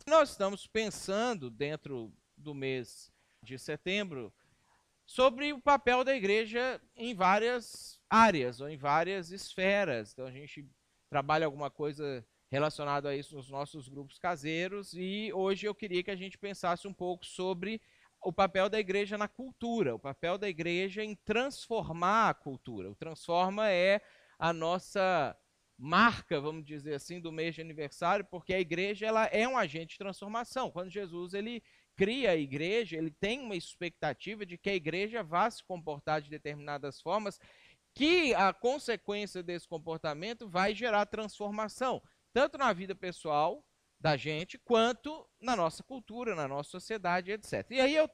Nós estamos pensando, dentro do mês de setembro, sobre o papel da igreja em várias áreas ou em várias esferas. Então a gente trabalha alguma coisa relacionada a isso nos nossos grupos caseiros e hoje eu queria que a gente pensasse um pouco sobre o papel da igreja na cultura, o papel da igreja em transformar a cultura. O Transforma é a nossa marca, vamos dizer assim, do mês de aniversário, porque a igreja ela é um agente de transformação. Quando Jesus ele cria a igreja, ele tem uma expectativa de que a igreja vá se comportar de determinadas formas, que a consequência desse comportamento vai gerar transformação, tanto na vida pessoal da gente, quanto na nossa cultura, na nossa sociedade, etc. E aí eu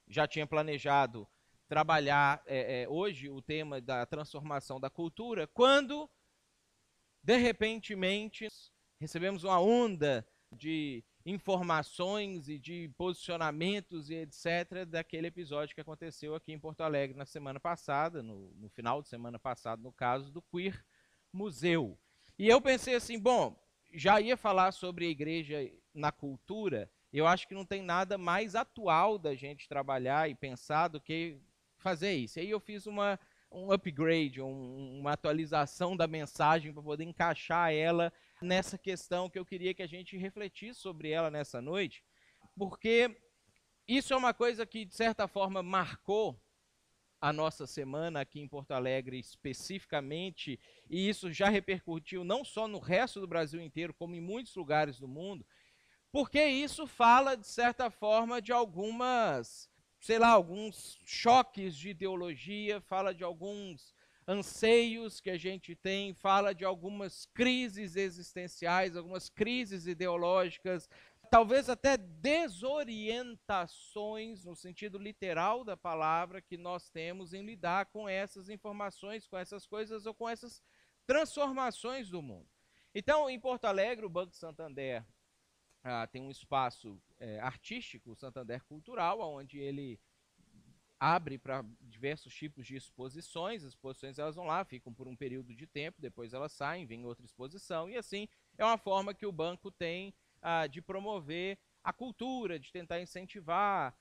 já tinha planejado trabalhar hoje o tema da transformação da cultura, quando, de repentemente, recebemos uma onda de informações e de posicionamentos e etc. daquele episódio que aconteceu aqui em Porto Alegre na semana passada, no final de semana passada, no caso do Queer Museu. E eu pensei assim, bom, já ia falar sobre a igreja na cultura, eu acho que não tem nada mais atual da gente trabalhar e pensar do que fazer isso. E aí eu fiz um upgrade, uma atualização da mensagem para poder encaixar ela nessa questão que eu queria que a gente refletisse sobre ela nessa noite, porque isso é uma coisa que, de certa forma, marcou a nossa semana aqui em Porto Alegre especificamente, e isso já repercutiu não só no resto do Brasil inteiro, como em muitos lugares do mundo, porque isso fala, de certa forma, de algumas, sei lá, alguns choques de ideologia, fala de alguns anseios que a gente tem, fala de algumas crises existenciais, algumas crises ideológicas, talvez até desorientações, no sentido literal da palavra, que nós temos em lidar com essas informações, com essas coisas ou com essas transformações do mundo. Então, em Porto Alegre, o Banco Santander tem um espaço artístico, o Santander Cultural, onde ele abre para diversos tipos de exposições. As exposições elas vão lá, ficam por um período de tempo, depois elas saem, vem outra exposição, e assim é uma forma que o banco tem de promover a cultura, de tentar incentivar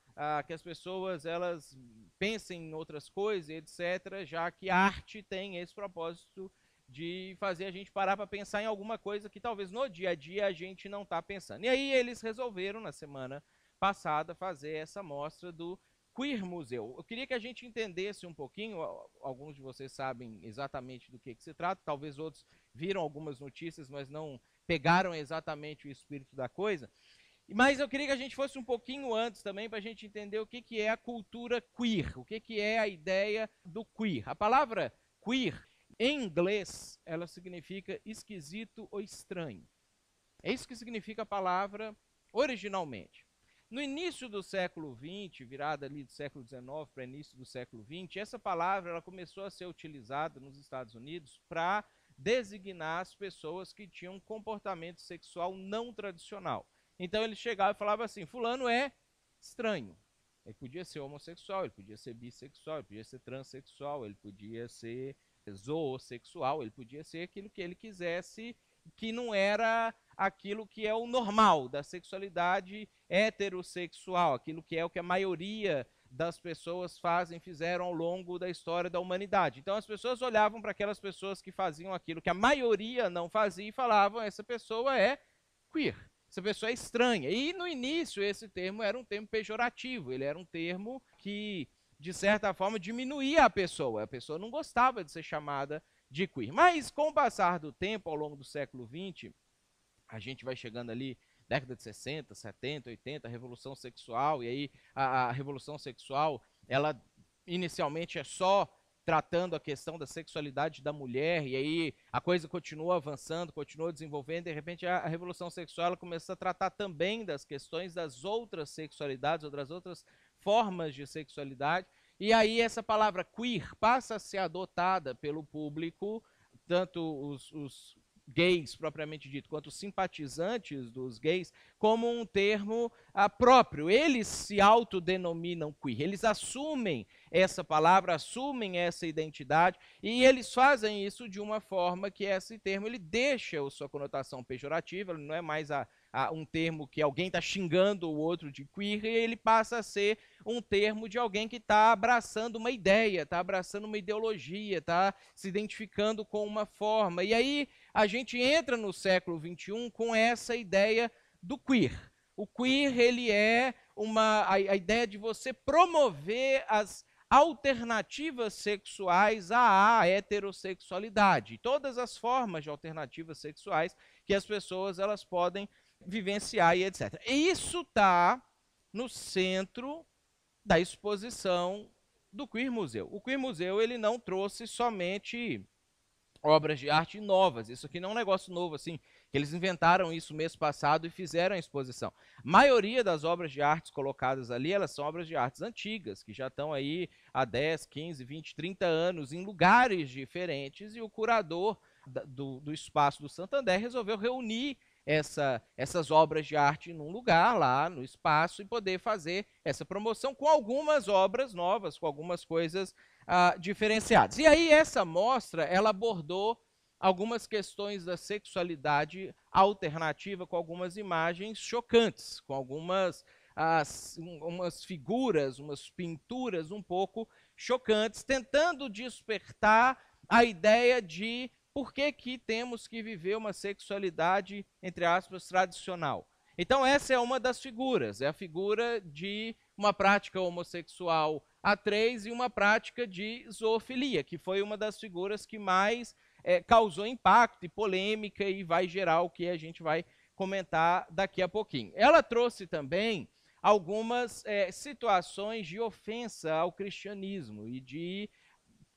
que as pessoas elas pensem em outras coisas, etc., já que a arte tem esse propósito de fazer a gente parar para pensar em alguma coisa que talvez no dia a dia a gente não está pensando. E aí eles resolveram, na semana passada, fazer essa mostra do Queer Museu. Eu queria que a gente entendesse um pouquinho, alguns de vocês sabem exatamente do que se trata, talvez outros viram algumas notícias, mas não pegaram exatamente o espírito da coisa. Mas eu queria que a gente fosse um pouquinho antes também para a gente entender o que é a cultura queer, o que é a ideia do queer. A palavra queer, em inglês, ela significa esquisito ou estranho. É isso que significa a palavra originalmente. No início do século XX, virada ali do século XIX para início do século XX, essa palavra ela começou a ser utilizada nos Estados Unidos para designar as pessoas que tinham um comportamento sexual não tradicional. Então ele chegava e falava assim, fulano é estranho. Ele podia ser homossexual, ele podia ser bissexual, ele podia ser transexual, ele podia ser zoossexual, ele podia ser aquilo que ele quisesse, que não era aquilo que é o normal da sexualidade heterossexual, aquilo que é o que a maioria das pessoas fizeram ao longo da história da humanidade. Então as pessoas olhavam para aquelas pessoas que faziam aquilo que a maioria não fazia e falavam, essa pessoa é queer, essa pessoa é estranha. E no início esse termo era um termo pejorativo, ele era um termo que, de certa forma, diminuía a pessoa não gostava de ser chamada de queer. Mas com o passar do tempo, ao longo do século XX, a gente vai chegando ali, década de 60, 70, 80, a revolução sexual, e aí a revolução sexual, ela inicialmente é só tratando a questão da sexualidade da mulher, e aí a coisa continua avançando, continua desenvolvendo, e de repente a revolução sexual ela começa a tratar também das questões das outras sexualidades, ou das outras formas de sexualidade, e aí essa palavra queer passa a ser adotada pelo público, tanto os gays propriamente dito, quanto os simpatizantes dos gays, como um termo próprio. Eles se autodenominam queer, eles assumem essa palavra, assumem essa identidade, e eles fazem isso de uma forma que esse termo ele deixa a sua conotação pejorativa, ele não é mais um termo que alguém está xingando o outro de queer, e ele passa a ser um termo de alguém que está abraçando uma ideia, está abraçando uma ideologia, está se identificando com uma forma. E aí a gente entra no século XXI com essa ideia do queer. O queer, ele é a ideia de você promover as alternativas sexuais à heterossexualidade, todas as formas de alternativas sexuais que as pessoas elas podem vivenciar e etc. E isso está no centro da exposição do Queer Museu. O Queer Museu ele não trouxe somente obras de arte novas. Isso aqui não é um negócio novo, assim, que eles inventaram isso mês passado e fizeram a exposição. A maioria das obras de arte colocadas ali, elas são obras de artes antigas, que já estão aí há 10, 15, 20, 30 anos em lugares diferentes, e o curador do Espaço do Santander resolveu reunir essas obras de arte num lugar lá no espaço e poder fazer essa promoção com algumas obras novas, com algumas coisas diferenciadas. E aí essa mostra, ela abordou algumas questões da sexualidade alternativa com algumas imagens chocantes, com umas figuras, umas pinturas um pouco chocantes, tentando despertar a ideia de por que temos que viver uma sexualidade, entre aspas, tradicional. Então essa é uma das figuras, é a figura de uma prática homossexual A3 e uma prática de zoofilia, que foi uma das figuras que mais causou impacto e polêmica e vai gerar o que a gente vai comentar daqui a pouquinho. Ela trouxe também algumas situações de ofensa ao cristianismo e de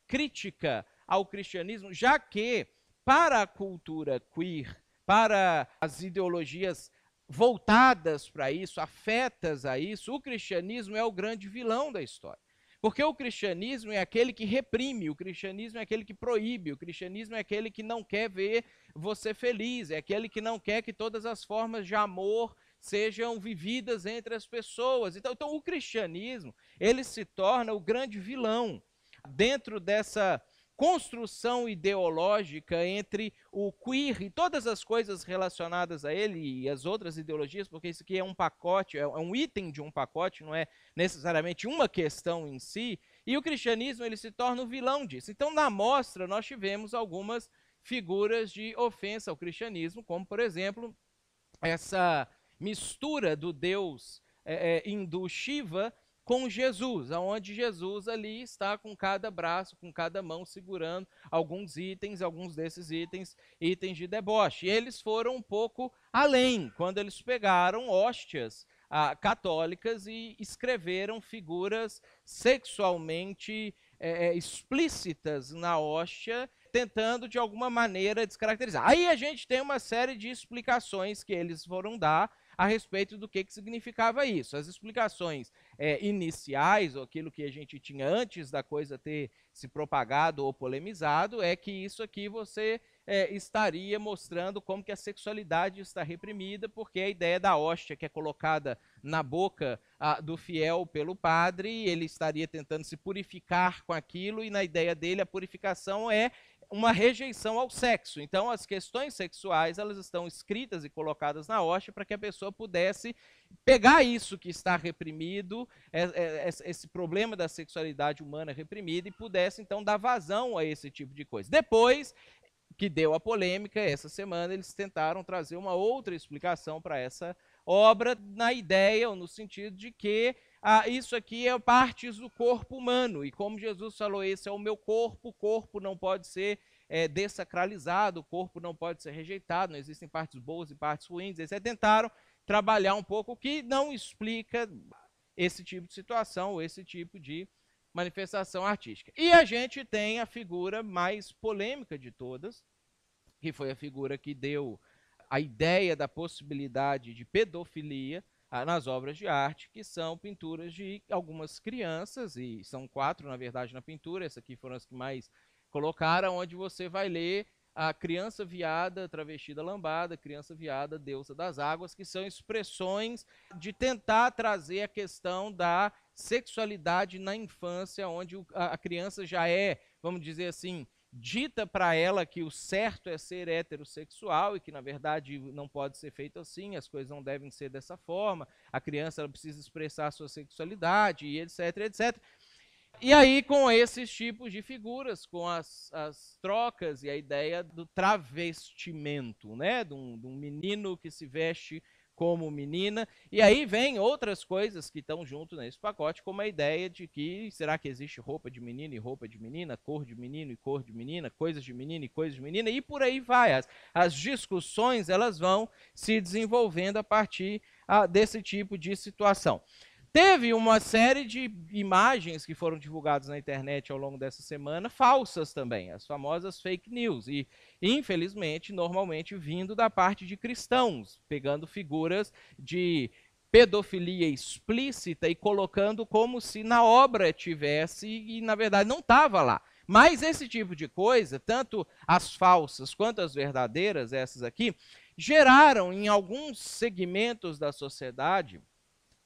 crítica ao cristianismo, já que para a cultura queer, para as ideologias voltadas para isso, afetas a isso, o cristianismo é o grande vilão da história. Porque o cristianismo é aquele que reprime, o cristianismo é aquele que proíbe, o cristianismo é aquele que não quer ver você feliz, é aquele que não quer que todas as formas de amor sejam vividas entre as pessoas. Então o cristianismo, ele se torna o grande vilão dentro dessa construção ideológica entre o queer e todas as coisas relacionadas a ele e as outras ideologias, porque isso aqui é um pacote, é um item de um pacote, não é necessariamente uma questão em si, e o cristianismo ele se torna o vilão disso. Então, na mostra, nós tivemos algumas figuras de ofensa ao cristianismo, como, por exemplo, essa mistura do deus hindu Shiva com Jesus, onde Jesus ali está com cada braço, com cada mão segurando alguns desses itens de deboche. E eles foram um pouco além, quando eles pegaram hóstias católicas e escreveram figuras sexualmente explícitas na hóstia, tentando de alguma maneira descaracterizar. Aí a gente tem uma série de explicações que eles foram dar a respeito do que significava isso. As explicações iniciais, ou aquilo que a gente tinha antes da coisa ter se propagado ou polemizado, é que isso aqui você estaria mostrando como que a sexualidade está reprimida, porque a ideia da hóstia que é colocada na boca do fiel pelo padre, ele estaria tentando se purificar com aquilo, e na ideia dele a purificação é uma rejeição ao sexo. Então, as questões sexuais, elas estão escritas e colocadas na hóstia para que a pessoa pudesse pegar isso que está reprimido, esse problema da sexualidade humana reprimida, e pudesse, então, dar vazão a esse tipo de coisa. Depois que deu a polêmica, essa semana, eles tentaram trazer uma outra explicação para essa obra, na ideia ou no sentido de que isso aqui é partes do corpo humano, e como Jesus falou, esse é o meu corpo, o corpo não pode ser dessacralizado, o corpo não pode ser rejeitado, não existem partes boas e partes ruins. Eles tentaram trabalhar um pouco o que não explica esse tipo de situação, ou esse tipo de manifestação artística. E a gente tem a figura mais polêmica de todas, que foi a figura que deu a ideia da possibilidade de pedofilia nas obras de arte, que são pinturas de algumas crianças, e são 4, na verdade, na pintura, essas aqui foram as que mais colocaram, onde você vai ler a criança viada, travestida lambada, criança viada, deusa das águas, que são expressões de tentar trazer a questão da sexualidade na infância, onde a criança já é, vamos dizer assim, dita para ela que o certo é ser heterossexual e que, na verdade, não pode ser feito assim, as coisas não devem ser dessa forma, a criança ela precisa expressar a sua sexualidade, e etc, etc. E aí, com esses tipos de figuras, com as trocas e a ideia do travestimento, né? De um menino que se veste como menina. E aí vem outras coisas que estão junto nesse pacote, como a ideia de que será que existe roupa de menino e roupa de menina, cor de menino e cor de menina, coisas de menino e coisas de menina, e por aí vai. As discussões elas vão se desenvolvendo a partir desse tipo de situação. Teve uma série de imagens que foram divulgadas na internet ao longo dessa semana, falsas também, as famosas fake news, e infelizmente, normalmente vindo da parte de cristãos, pegando figuras de pedofilia explícita e colocando como se na obra tivesse e na verdade não estava lá. Mas esse tipo de coisa, tanto as falsas quanto as verdadeiras, essas aqui, geraram em alguns segmentos da sociedade,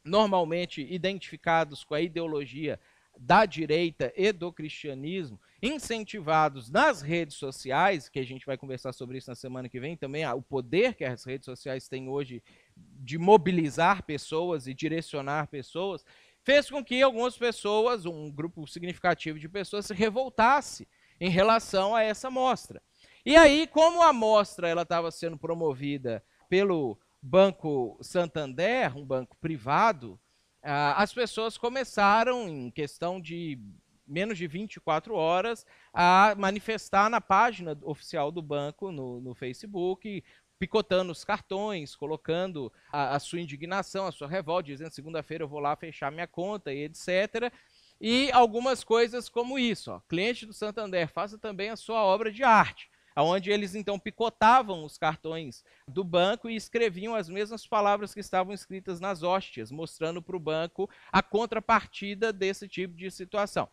normalmente identificados com a ideologia da direita e do cristianismo, incentivados nas redes sociais, que a gente vai conversar sobre isso na semana que vem também, o poder que as redes sociais têm hoje de mobilizar pessoas e direcionar pessoas, fez com que algumas pessoas, um grupo significativo de pessoas, se revoltasse em relação a essa mostra. E aí, como a mostra estava sendo promovida pelo Banco Santander, um banco privado, as pessoas começaram, em questão de menos de 24 horas, a manifestar na página oficial do banco, no Facebook, picotando os cartões, colocando a sua indignação, a sua revolta, dizendo segunda-feira eu vou lá fechar minha conta e etc. E algumas coisas como isso. Cliente do Santander, faça também a sua obra de arte, onde eles então picotavam os cartões do banco e escreviam as mesmas palavras que estavam escritas nas hóstias, mostrando para o banco a contrapartida desse tipo de situação.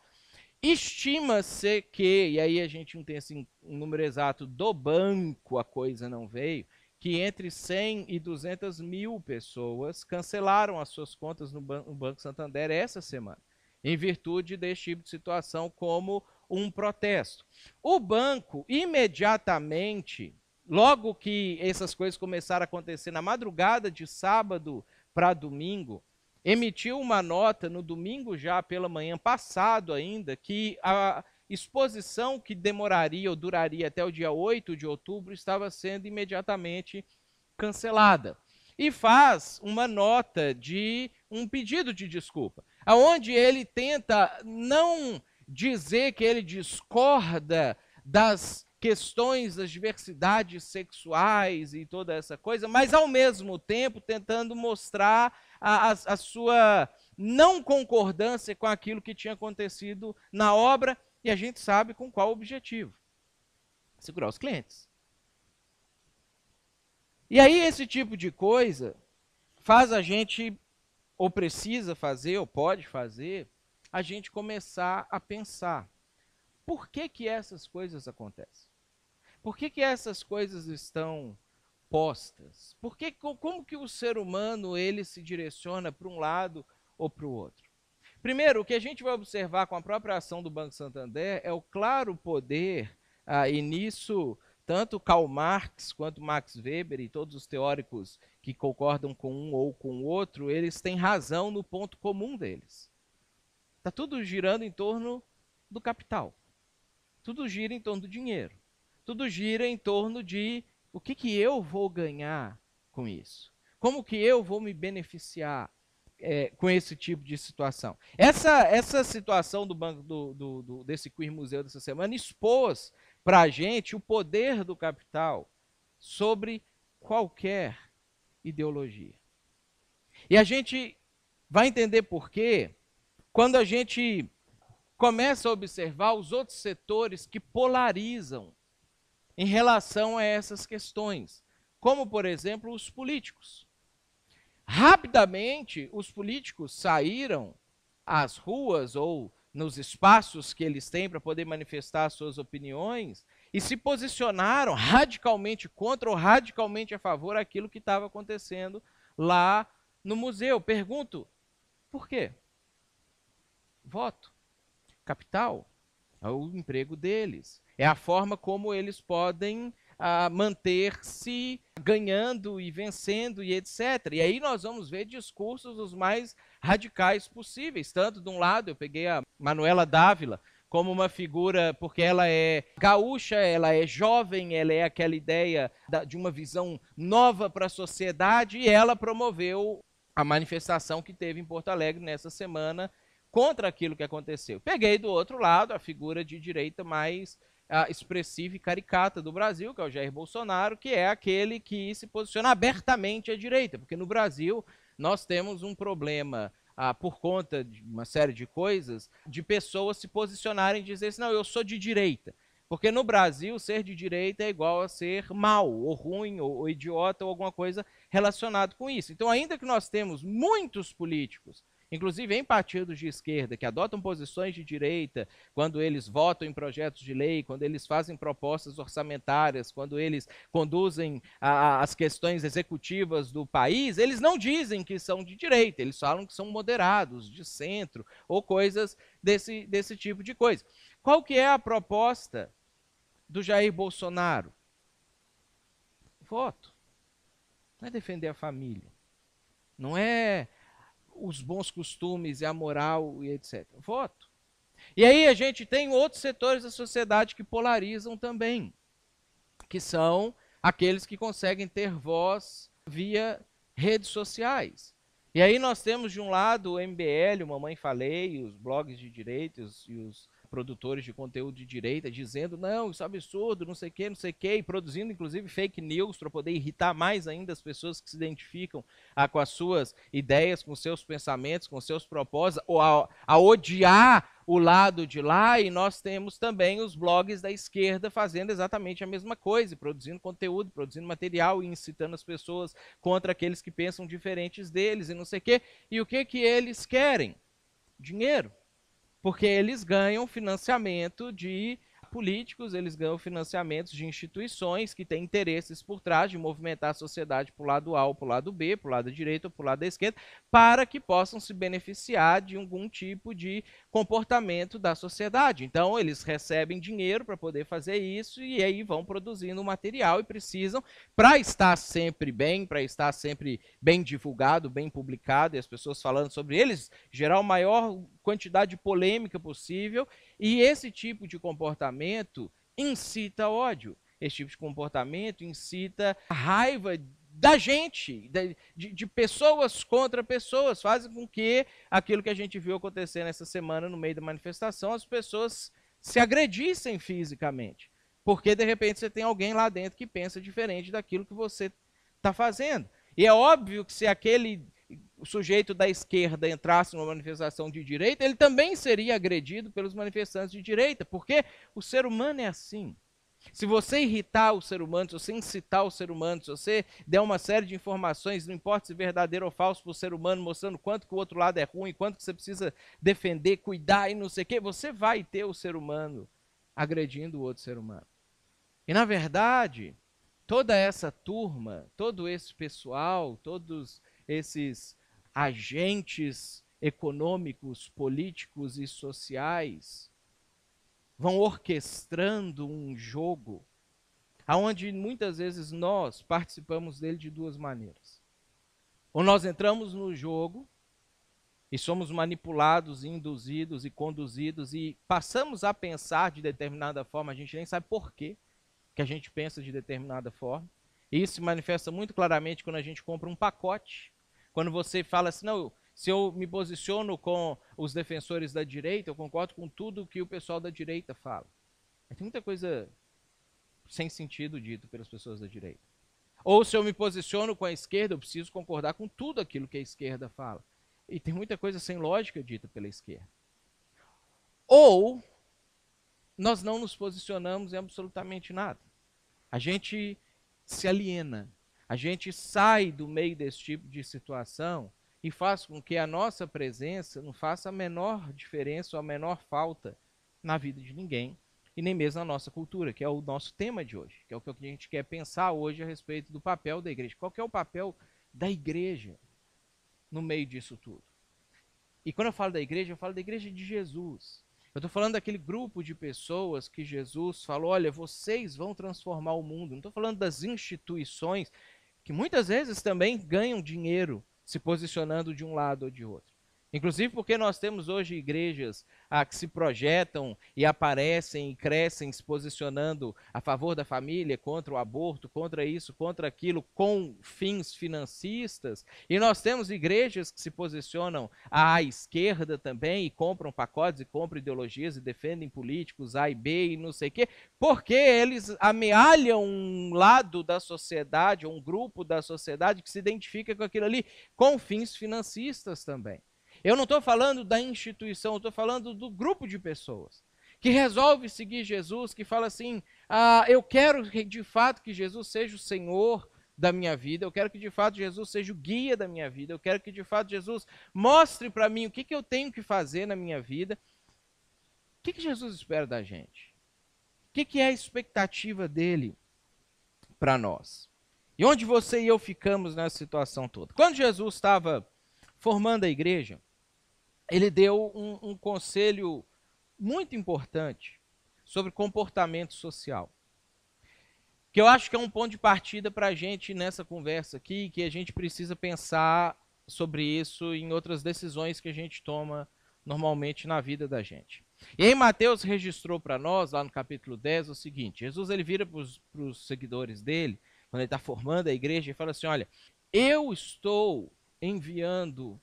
Estima-se que, e aí a gente não tem assim, um número exato do banco, a coisa não veio, que entre 100 e 200 mil pessoas cancelaram as suas contas no Banco Santander essa semana, em virtude desse tipo de situação, como um protesto. O banco, imediatamente, logo que essas coisas começaram a acontecer, na madrugada de sábado para domingo, emitiu uma nota no domingo já pela manhã passado ainda, que a exposição que demoraria ou duraria até o dia 8 de outubro estava sendo imediatamente cancelada. E faz uma nota de um pedido de desculpa, aonde ele tenta não dizer que ele discorda das questões das diversidades sexuais e toda essa coisa, mas ao mesmo tempo tentando mostrar a sua não concordância com aquilo que tinha acontecido na obra, e a gente sabe com qual objetivo: segurar os clientes. E aí esse tipo de coisa faz a gente, ou precisa fazer, ou pode fazer, a gente começar a pensar: por que essas coisas acontecem? Por que essas coisas estão postas? Como que o ser humano ele se direciona para um lado ou para o outro? Primeiro, o que a gente vai observar com a própria ação do Banco Santander é o claro poder, e nisso tanto Karl Marx quanto Max Weber e todos os teóricos que concordam com um ou com o outro, eles têm razão no ponto comum deles. Está tudo girando em torno do capital. Tudo gira em torno do dinheiro. Tudo gira em torno de o que eu vou ganhar com isso. Como que eu vou me beneficiar com esse tipo de situação. Essa situação do banco desse Queer Museu dessa semana expôs para a gente o poder do capital sobre qualquer ideologia. E a gente vai entender por quê quando a gente começa a observar os outros setores que polarizam em relação a essas questões, como, por exemplo, os políticos. Rapidamente, os políticos saíram às ruas ou nos espaços que eles têm para poder manifestar suas opiniões e se posicionaram radicalmente contra ou radicalmente a favor daquilo que estava acontecendo lá no museu. Pergunto, por quê? Voto, capital, É o emprego deles. É a forma como eles podem manter-se ganhando e vencendo e etc. E aí nós vamos ver discursos os mais radicais possíveis. Tanto de um lado, eu peguei a Manuela Dávila como uma figura, porque ela é gaúcha, ela é jovem, ela é aquela ideia de uma visão nova para a sociedade, e ela promoveu a manifestação que teve em Porto Alegre nessa semana contra aquilo que aconteceu. Peguei do outro lado a figura de direita mais expressiva e caricata do Brasil, que é o Jair Bolsonaro, que é aquele que se posiciona abertamente à direita, porque no Brasil nós temos um problema por conta de uma série de coisas, de pessoas se posicionarem e dizer assim, não, eu sou de direita. Porque no Brasil, ser de direita é igual a ser mal, ou ruim, ou idiota, ou alguma coisa relacionada com isso. Então, ainda que nós temos muitos políticos, inclusive em partidos de esquerda, que adotam posições de direita, quando eles votam em projetos de lei, quando eles fazem propostas orçamentárias, quando eles conduzem as questões executivas do país, eles não dizem que são de direita, eles falam que são moderados, de centro, ou coisas desse tipo de coisa. Qual que é a proposta do Jair Bolsonaro? Voto. Não é defender a família. Não é os bons costumes e a moral e etc. Voto. E aí a gente tem outros setores da sociedade que polarizam também, que são aqueles que conseguem ter voz via redes sociais. E aí nós temos de um lado o MBL, o Mamãe Falei, os blogs de direita e os produtores de conteúdo de direita dizendo, não, isso é absurdo, não sei o que, e produzindo inclusive fake news para poder irritar mais ainda as pessoas que se identificam com as suas ideias, com os seus pensamentos, com os seus propósitos, ou a odiar o lado de lá, e nós temos também os blogs da esquerda fazendo exatamente a mesma coisa, produzindo conteúdo, produzindo material e incitando as pessoas contra aqueles que pensam diferentes deles e não sei o quê. E o que eles querem? Dinheiro. Porque eles ganham financiamento de políticos, eles ganham financiamentos de instituições que têm interesses por trás de movimentar a sociedade para o lado A ou para o lado B, para o lado da direita ou para o lado da esquerda, para que possam se beneficiar de algum tipo de comportamento da sociedade. Então, eles recebem dinheiro para poder fazer isso e aí vão produzindo material e precisam, para estar sempre bem, para estar sempre bem divulgado, bem publicado, e as pessoas falando sobre eles, gerar a maior quantidade de polêmica possível, e esse tipo de comportamento incita ódio. Esse tipo de comportamento incita a raiva da gente, de pessoas contra pessoas, fazem com que aquilo que a gente viu acontecer nessa semana no meio da manifestação, as pessoas se agredissem fisicamente. Porque, de repente, você tem alguém lá dentro que pensa diferente daquilo que você está fazendo. E é óbvio que se aquele sujeito da esquerda entrasse numa manifestação de direita, ele também seria agredido pelos manifestantes de direita, porque o ser humano é assim. Se você irritar o ser humano, se você incitar o ser humano, se você der uma série de informações, não importa se verdadeiro ou falso para o ser humano, mostrando quanto que o outro lado é ruim, quanto que você precisa defender, cuidar e não sei o quê, você vai ter o ser humano agredindo o outro ser humano. E, na verdade, toda essa turma, todo esse pessoal, todos esses agentes econômicos, políticos e sociais vão orquestrando um jogo aonde muitas vezes nós participamos dele de duas maneiras. Ou nós entramos no jogo e somos manipulados, induzidos e conduzidos e passamos a pensar de determinada forma, a gente nem sabe por quê que a gente pensa de determinada forma. E isso se manifesta muito claramente quando a gente compra um pacote. Quando você fala assim, não, se eu me posiciono com os defensores da direita, eu concordo com tudo que o pessoal da direita fala. Tem muita coisa sem sentido dito pelas pessoas da direita. Ou se eu me posiciono com a esquerda, eu preciso concordar com tudo aquilo que a esquerda fala. E tem muita coisa sem lógica dita pela esquerda. Ou nós não nos posicionamos em absolutamente nada. A gente se aliena, a gente sai do meio desse tipo de situação e faz com que a nossa presença não faça a menor diferença ou a menor falta na vida de ninguém, e nem mesmo na nossa cultura, que é o nosso tema de hoje, que é o que a gente quer pensar hoje a respeito do papel da igreja. Qual que é o papel da igreja no meio disso tudo? E quando eu falo da igreja de Jesus. Eu estou falando daquele grupo de pessoas que Jesus falou, olha, vocês vão transformar o mundo. Não estou falando das instituições, que muitas vezes também ganham dinheiro se posicionando de um lado ou de outro. Inclusive porque nós temos hoje igrejas que se projetam e aparecem e crescem se posicionando a favor da família, contra o aborto, contra isso, contra aquilo, com fins financistas. E nós temos igrejas que se posicionam à esquerda também e compram pacotes e compram ideologias e defendem políticos A e B e não sei o quê, porque eles amealham um lado da sociedade, um grupo da sociedade que se identifica com aquilo ali, com fins financistas também. Eu não estou falando da instituição, estou falando do grupo de pessoas que resolve seguir Jesus, que fala assim, eu quero de fato que Jesus seja o Senhor da minha vida, eu quero que de fato Jesus seja o guia da minha vida, eu quero que de fato Jesus mostre para mim o que eu tenho que fazer na minha vida. O que Jesus espera da gente? O que é a expectativa dele para nós? E onde você e eu ficamos nessa situação toda? Quando Jesus estava formando a igreja, ele deu um conselho muito importante sobre comportamento social, que eu acho que é um ponto de partida para a gente nessa conversa aqui, que a gente precisa pensar sobre isso em outras decisões que a gente toma normalmente na vida da gente. E aí Mateus registrou para nós, lá no capítulo 10, o seguinte: Jesus ele vira para os seguidores dele, quando ele está formando a igreja, e fala assim, olha, eu estou enviando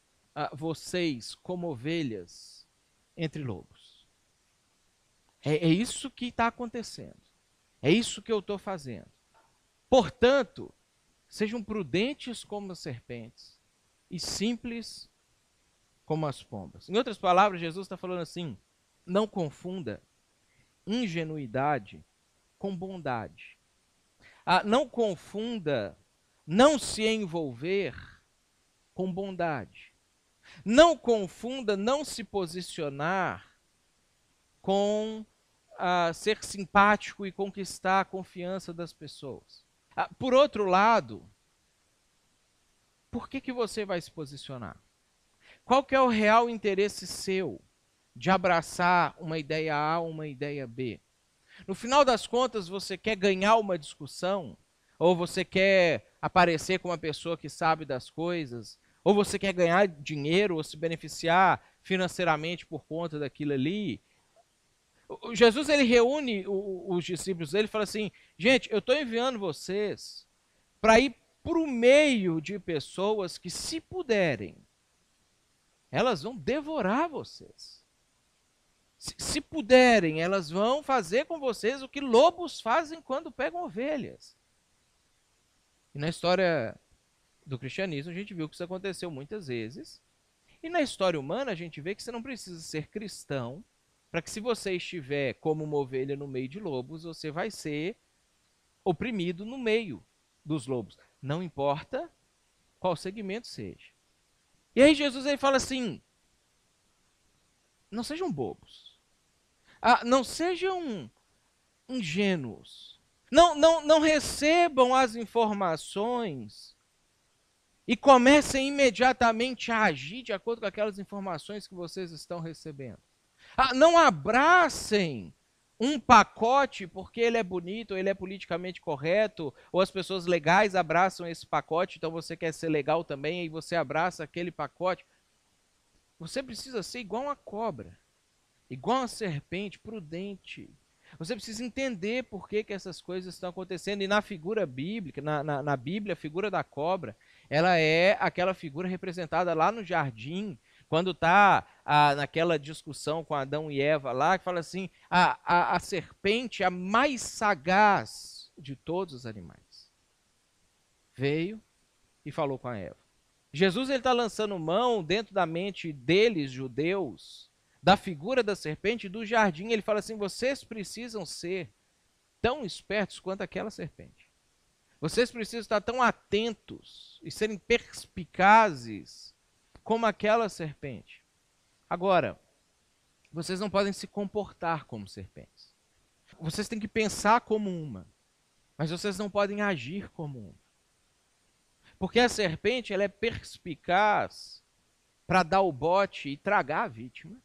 vocês como ovelhas entre lobos. É isso que está acontecendo. É isso que eu estou fazendo. Portanto, sejam prudentes como as serpentes e simples como as pombas. Em outras palavras, Jesus está falando assim, não confunda ingenuidade com bondade. Não confunda não se envolver com bondade. Não confunda não se posicionar com ser simpático e conquistar a confiança das pessoas. Por outro lado, por que você vai se posicionar? Qual que é o real interesse seu de abraçar uma ideia A ou uma ideia B? No final das contas, você quer ganhar uma discussão? Ou você quer aparecer como uma pessoa que sabe das coisas? Ou você quer ganhar dinheiro ou se beneficiar financeiramente por conta daquilo ali? Jesus ele reúne os discípulos dele e fala assim, gente, eu estou enviando vocês para ir para o meio de pessoas que, se puderem, elas vão devorar vocês. Se puderem, elas vão fazer com vocês o que lobos fazem quando pegam ovelhas. E na história do cristianismo, a gente viu que isso aconteceu muitas vezes. E na história humana, a gente vê que você não precisa ser cristão para que, se você estiver como uma ovelha no meio de lobos, você vai ser oprimido no meio dos lobos. Não importa qual segmento seja. E aí Jesus ele fala assim, não sejam bobos. Não sejam ingênuos. Não recebam as informações e comecem imediatamente a agir de acordo com aquelas informações que vocês estão recebendo. Não abracem um pacote porque ele é bonito, ou ele é politicamente correto, ou as pessoas legais abraçam esse pacote, então você quer ser legal também, e você abraça aquele pacote. Você precisa ser igual uma cobra, igual uma serpente, prudente. Você precisa entender por que essas coisas estão acontecendo. E na figura bíblica, na Bíblia, a figura da cobra, ela é aquela figura representada lá no jardim, quando está naquela discussão com Adão e Eva lá, que fala assim, a serpente, a mais sagaz de todos os animais, veio e falou com a Eva. Jesus está lançando mão dentro da mente deles, judeus, da figura da serpente do jardim. Ele fala assim, vocês precisam ser tão espertos quanto aquela serpente. Vocês precisam estar tão atentos e serem perspicazes como aquela serpente. Agora, vocês não podem se comportar como serpentes. Vocês têm que pensar como uma, mas vocês não podem agir como uma. Porque a serpente ela é perspicaz para dar o bote e tragar a vítima,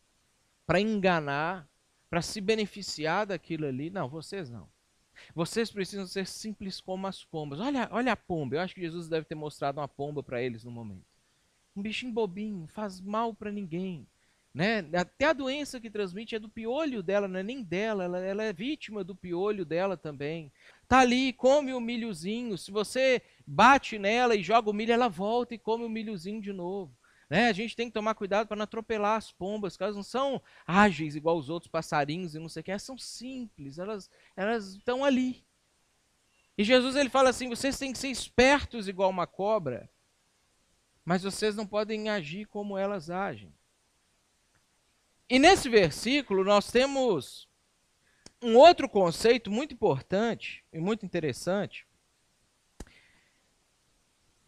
para enganar, para se beneficiar daquilo ali. Não, vocês não. Vocês precisam ser simples como as pombas. Olha a pomba. Eu acho que Jesus deve ter mostrado uma pomba para eles no momento. Um bichinho bobinho, faz mal para ninguém. Né? Até a doença que transmite é do piolho dela, não é nem dela. Ela é vítima do piolho dela também. Tá ali, come o milhozinho. Se você bate nela e joga o milho, ela volta e come o milhozinho de novo. Né? A gente tem que tomar cuidado para não atropelar as pombas, porque elas não são ágeis igual os outros passarinhos e não sei o que, elas são simples, elas estão ali. E Jesus ele fala assim, vocês têm que ser espertos igual uma cobra, mas vocês não podem agir como elas agem. E nesse versículo nós temos um outro conceito muito importante e muito interessante,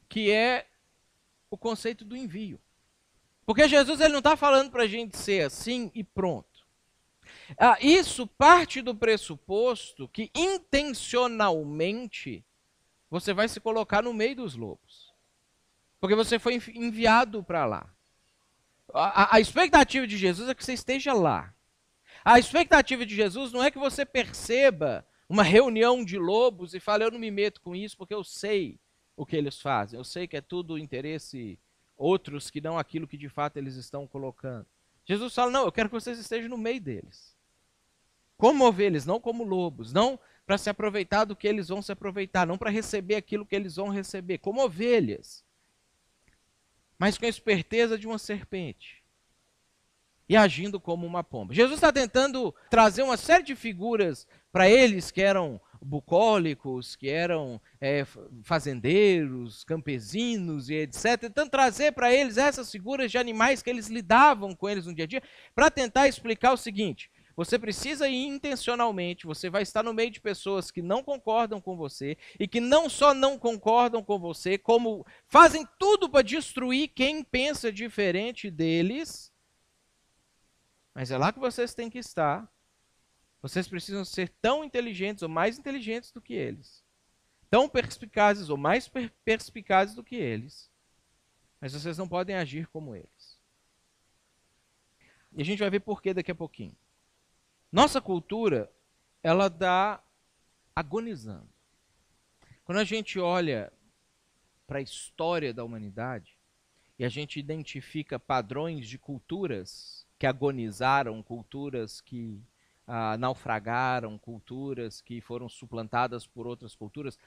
que é o conceito do envio. Porque Jesus ele não está falando para a gente ser assim e pronto. Isso parte do pressuposto que intencionalmente você vai se colocar no meio dos lobos. Porque você foi enviado para lá. A expectativa de Jesus é que você esteja lá. A expectativa de Jesus não é que você perceba uma reunião de lobos e fale, eu não me meto com isso porque eu sei o que eles fazem. Eu sei que é tudo interesse outros que não aquilo que de fato eles estão colocando. Jesus fala, não, eu quero que vocês estejam no meio deles. Como ovelhas, não como lobos. Não para se aproveitar do que eles vão se aproveitar. Não para receber aquilo que eles vão receber. Como ovelhas. Mas com a esperteza de uma serpente. E agindo como uma pomba. Jesus está tentando trazer uma série de figuras para eles que eram bucólicos, que eram fazendeiros, campesinos e etc. Tentando trazer para eles essas figuras de animais que eles lidavam com eles no dia a dia, para tentar explicar o seguinte, você precisa ir intencionalmente, você vai estar no meio de pessoas que não concordam com você, e que não só não concordam com você, como fazem tudo para destruir quem pensa diferente deles, mas é lá que vocês têm que estar. Vocês precisam ser tão inteligentes ou mais inteligentes do que eles. Tão perspicazes ou mais perspicazes do que eles. Mas vocês não podem agir como eles. E a gente vai ver por que daqui a pouquinho. Nossa cultura, ela dá agonizando. Quando a gente olha para a história da humanidade e a gente identifica padrões de culturas que agonizaram, culturas que naufragaram, culturas que foram suplantadas por outras culturas,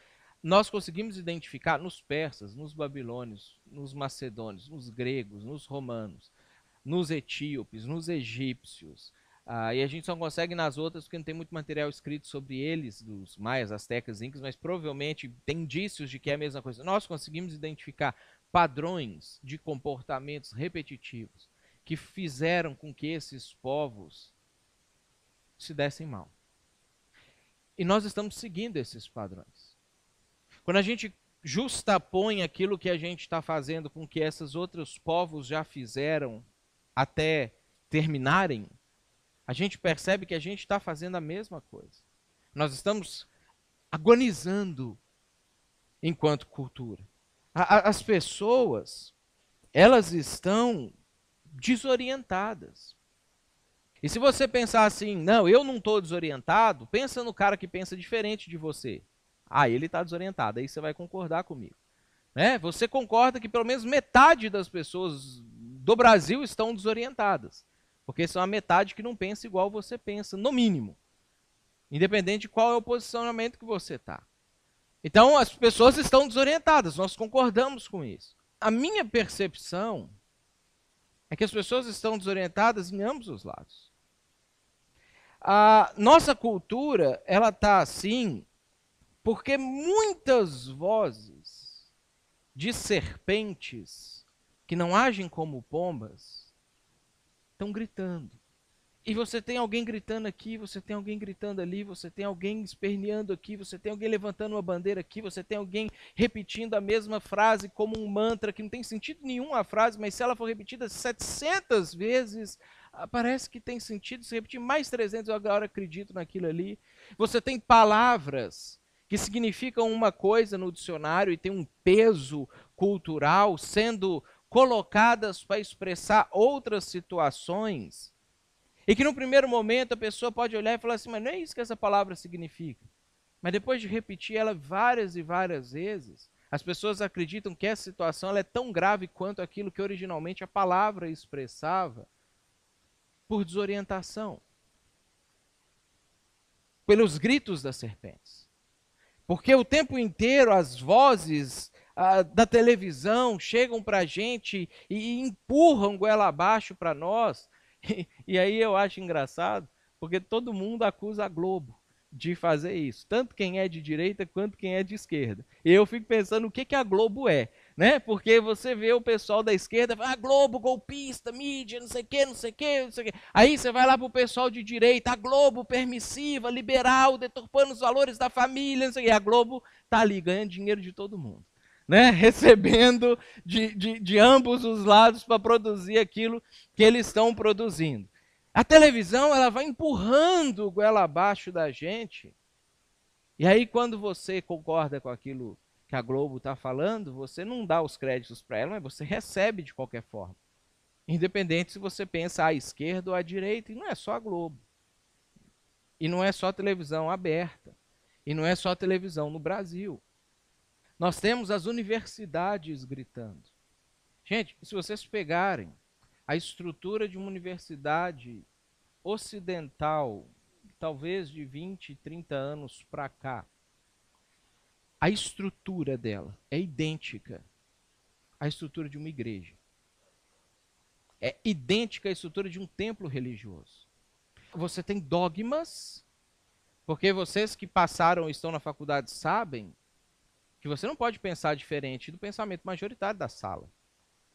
nós conseguimos identificar nos persas, nos babilônios, nos macedônios, nos gregos, nos romanos, nos etíopes, nos egípcios, e a gente só consegue nas outras porque não tem muito material escrito sobre eles, dos maias, astecas, incas, mas provavelmente tem indícios de que é a mesma coisa. Nós conseguimos identificar padrões de comportamentos repetitivos que fizeram com que esses povos se dessem mal. E nós estamos seguindo esses padrões. Quando a gente justapõe aquilo que a gente está fazendo com que esses outros povos já fizeram até terminarem, a gente percebe que a gente está fazendo a mesma coisa. Nós estamos agonizando enquanto cultura. As pessoas, elas estão desorientadas. E se você pensar assim, não, eu não estou desorientado, pensa no cara que pensa diferente de você. Ele está desorientado, aí você vai concordar comigo. Né? Você concorda que pelo menos metade das pessoas do Brasil estão desorientadas. Porque são a metade que não pensa igual você pensa, no mínimo. Independente de qual é o posicionamento que você está. Então, as pessoas estão desorientadas, nós concordamos com isso. A minha percepção é que as pessoas estão desorientadas em ambos os lados. A nossa cultura, ela está assim, porque muitas vozes de serpentes que não agem como pombas estão gritando. E você tem alguém gritando aqui, você tem alguém gritando ali, você tem alguém esperneando aqui, você tem alguém levantando uma bandeira aqui, você tem alguém repetindo a mesma frase como um mantra, que não tem sentido nenhum a frase, mas se ela for repetida 700 vezes, parece que tem sentido. Se repetir mais 300, eu agora acredito naquilo ali. Você tem palavras que significam uma coisa no dicionário e tem um peso cultural sendo colocadas para expressar outras situações. E que no primeiro momento a pessoa pode olhar e falar assim, mas não é isso que essa palavra significa. Mas depois de repetir ela várias e várias vezes, as pessoas acreditam que essa situação ela é tão grave quanto aquilo que originalmente a palavra expressava, por desorientação, pelos gritos das serpentes. Porque o tempo inteiro as vozes da televisão chegam para a gente e empurram goela abaixo para nós. E aí eu acho engraçado, porque todo mundo acusa a Globo de fazer isso, tanto quem é de direita quanto quem é de esquerda. E eu fico pensando o que a Globo é, né? Porque você vê o pessoal da esquerda, Globo, golpista, mídia, não sei o que, não sei o que, não sei o que. Aí você vai lá pro pessoal de direita, a Globo permissiva, liberal, deturpando os valores da família, não sei o que. A Globo tá ali ganhando dinheiro de todo mundo, né? Recebendo de ambos os lados para produzir aquilo que eles estão produzindo. A televisão ela vai empurrando goela abaixo da gente. E aí quando você concorda com aquilo que a Globo está falando, você não dá os créditos para ela, mas você recebe de qualquer forma. Independente se você pensa à esquerda ou à direita, e não é só a Globo. E não é só a televisão aberta. E não é só a televisão no Brasil. Nós temos as universidades gritando. Gente, se vocês pegarem a estrutura de uma universidade ocidental, talvez de 20, 30 anos para cá, a estrutura dela é idêntica à estrutura de uma igreja. É idêntica à estrutura de um templo religioso. Você tem dogmas, porque vocês que passaram e estão na faculdade sabem que você não pode pensar diferente do pensamento majoritário da sala.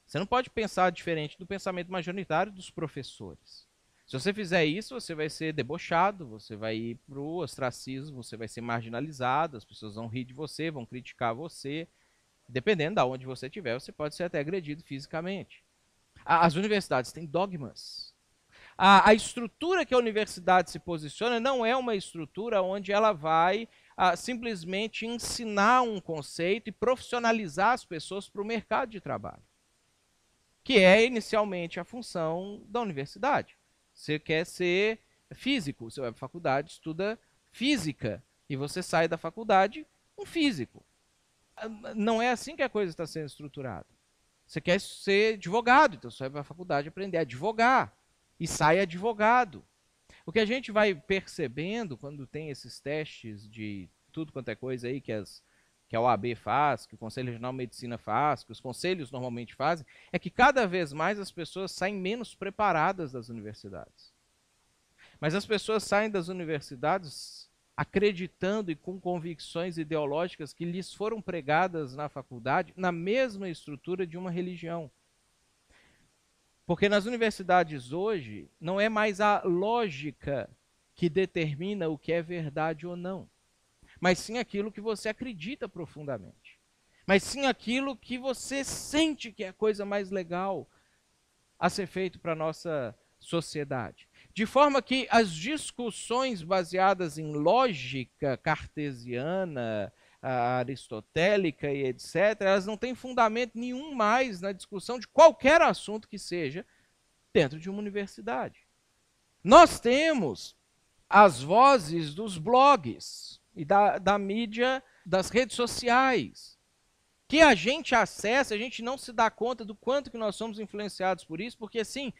Você não pode pensar diferente do pensamento majoritário dos professores. Se você fizer isso, você vai ser debochado, você vai ir para o ostracismo, você vai ser marginalizado, as pessoas vão rir de você, vão criticar você. Dependendo de onde você estiver, você pode ser até agredido fisicamente. As universidades têm dogmas. A estrutura que a universidade se posiciona não é uma estrutura onde ela vai simplesmente ensinar um conceito e profissionalizar as pessoas para o mercado de trabalho, que é inicialmente a função da universidade. Você quer ser físico, você vai para a faculdade, estuda física, e você sai da faculdade um físico. Não é assim que a coisa está sendo estruturada. Você quer ser advogado, então você vai para a faculdade aprender a advogar, e sai advogado. O que a gente vai percebendo quando tem esses testes de tudo quanto é coisa aí que a OAB faz, que o Conselho Regional de Medicina faz, que os conselhos normalmente fazem, é que cada vez mais as pessoas saem menos preparadas das universidades. Mas as pessoas saem das universidades acreditando e com convicções ideológicas que lhes foram pregadas na faculdade, na mesma estrutura de uma religião. Porque nas universidades hoje, não é mais a lógica que determina o que é verdade ou não, mas sim aquilo que você acredita profundamente. Mas sim aquilo que você sente que é a coisa mais legal a ser feito para a nossa sociedade. De forma que as discussões baseadas em lógica cartesiana, aristotélica e etc., elas não têm fundamento nenhum mais na discussão de qualquer assunto que seja dentro de uma universidade. Nós temos as vozes dos blogs e da mídia, das redes sociais, que a gente acessa, a gente não se dá conta do quanto que nós somos influenciados por isso, porque assim,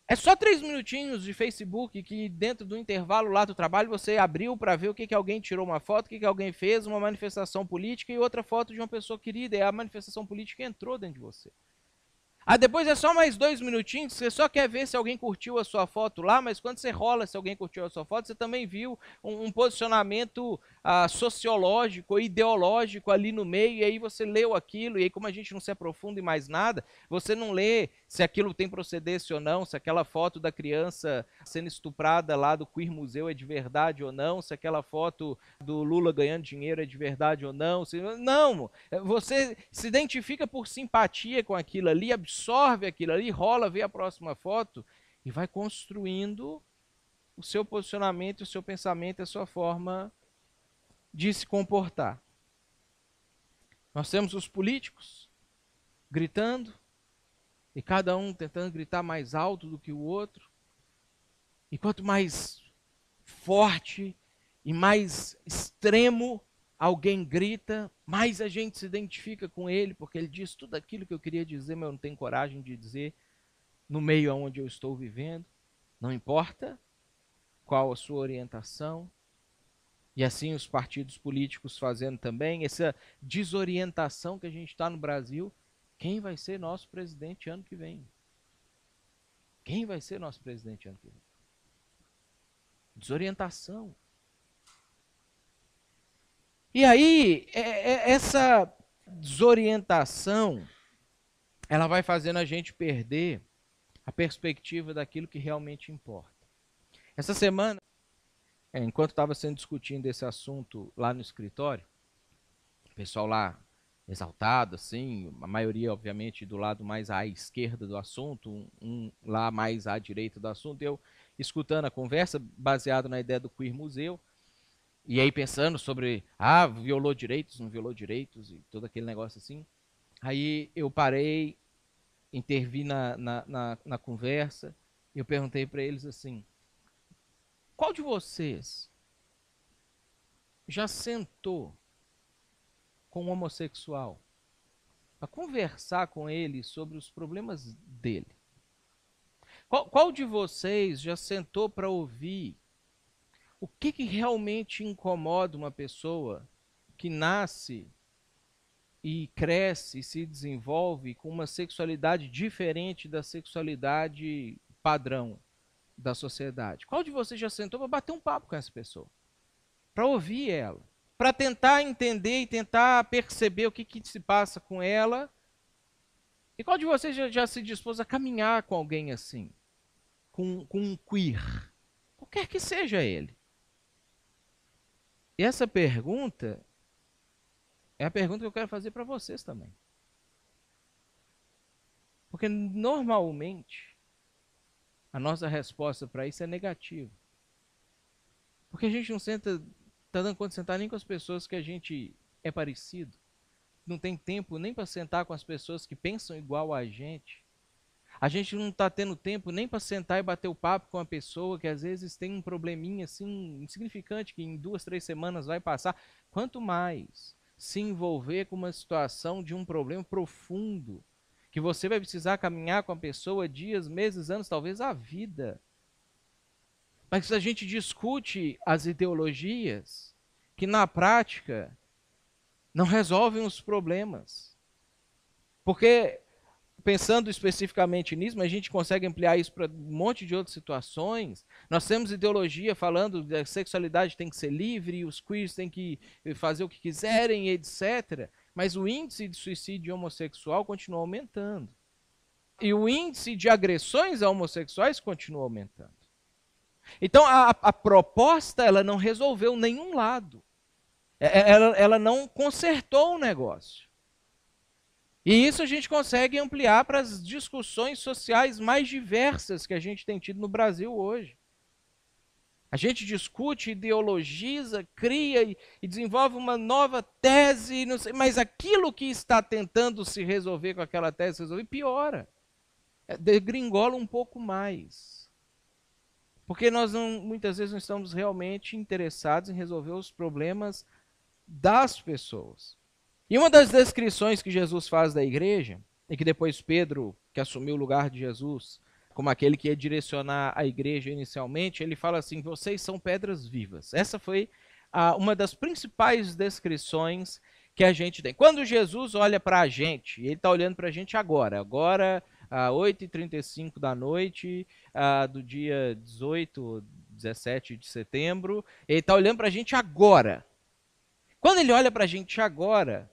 é só 3 minutinhos de Facebook que dentro do intervalo lá do trabalho você abriu para ver o que alguém tirou uma foto, o que alguém fez, uma manifestação política e outra foto de uma pessoa querida, e a manifestação política entrou dentro de você. Depois é só mais 2 minutinhos, você só quer ver se alguém curtiu a sua foto lá, mas quando você rola se alguém curtiu a sua foto, você também viu um posicionamento sociológico, ideológico ali no meio, e aí você leu aquilo, e aí como a gente não se aprofunda em mais nada, você não lê se aquilo tem procedência ou não, se aquela foto da criança sendo estuprada lá do Queer Museu é de verdade ou não, se aquela foto do Lula ganhando dinheiro é de verdade ou não. Não, você se identifica por simpatia com aquilo ali, absorve aquilo ali, rola, vê a próxima foto e vai construindo o seu posicionamento, o seu pensamento, a sua forma de se comportar. Nós temos os políticos gritando, e cada um tentando gritar mais alto do que o outro, E quanto mais forte e mais extremo alguém grita, mais a gente se identifica com ele, porque ele diz tudo aquilo que eu queria dizer, mas eu não tenho coragem de dizer no meio onde eu estou vivendo. Não importa qual a sua orientação. E assim os partidos políticos fazendo também, essa desorientação que a gente está no Brasil. Quem vai ser nosso presidente ano que vem? Quem vai ser nosso presidente ano que vem? Desorientação. E aí, essa desorientação, ela vai fazendo a gente perder a perspectiva daquilo que realmente importa. Essa semana, enquanto estava sendo discutindo esse assunto lá no escritório, o pessoal lá exaltado, assim, a maioria, obviamente, do lado mais à esquerda do assunto, um lá mais à direita do assunto, eu escutando a conversa, baseado na ideia do Queer Museu, e aí pensando sobre, violou direitos, não violou direitos, e todo aquele negócio assim. Aí eu parei, intervi na conversa, e eu perguntei para eles assim, qual de vocês já sentou com um homossexual para conversar com ele sobre os problemas dele? Qual de vocês já sentou para ouvir o que realmente incomoda uma pessoa que nasce e cresce e se desenvolve com uma sexualidade diferente da sexualidade padrão da sociedade? Qual de vocês já sentou para bater um papo com essa pessoa? Para ouvir ela? Para tentar entender e tentar perceber o que se passa com ela? E qual de vocês já se dispôs a caminhar com alguém assim? Com um queer? Qualquer que seja ele. E essa pergunta é a pergunta que eu quero fazer para vocês também. Porque normalmente a nossa resposta para isso é negativa. Porque a gente não está dando conta de sentar nem com as pessoas que a gente é parecido. Não tem tempo nem para sentar com as pessoas que pensam igual a gente. A gente não está tendo tempo nem para sentar e bater o papo com uma pessoa que às vezes tem um probleminha assim insignificante que em 2, 3 semanas vai passar. Quanto mais se envolver com uma situação de um problema profundo, que você vai precisar caminhar com a pessoa dias, meses, anos, talvez a vida. Mas a gente discute as ideologias que na prática não resolvem os problemas. Porque pensando especificamente nisso, mas a gente consegue ampliar isso para um monte de outras situações. Nós temos ideologia falando que a sexualidade tem que ser livre, os queers têm que fazer o que quiserem, etc. Mas o índice de suicídio homossexual continua aumentando. E o índice de agressões a homossexuais continua aumentando. Então, a proposta ela não resolveu nenhum lado. Ela não consertou o negócio. E isso a gente consegue ampliar para as discussões sociais mais diversas que a gente tem tido no Brasil hoje. A gente discute, ideologiza, cria e desenvolve uma nova tese, não sei, mas aquilo que está tentando se resolver com aquela tese resolver piora. Degringola um pouco mais. Porque nós muitas vezes não estamos realmente interessados em resolver os problemas das pessoas. E uma das descrições que Jesus faz da igreja, e que depois Pedro, que assumiu o lugar de Jesus, como aquele que ia direcionar a igreja inicialmente, ele fala assim, vocês são pedras vivas. Essa foi uma das principais descrições que a gente tem. Quando Jesus olha para a gente, ele está olhando para a gente agora, 8h35 da noite, do dia 18, 17 de setembro, ele está olhando para a gente agora. Quando ele olha para a gente agora,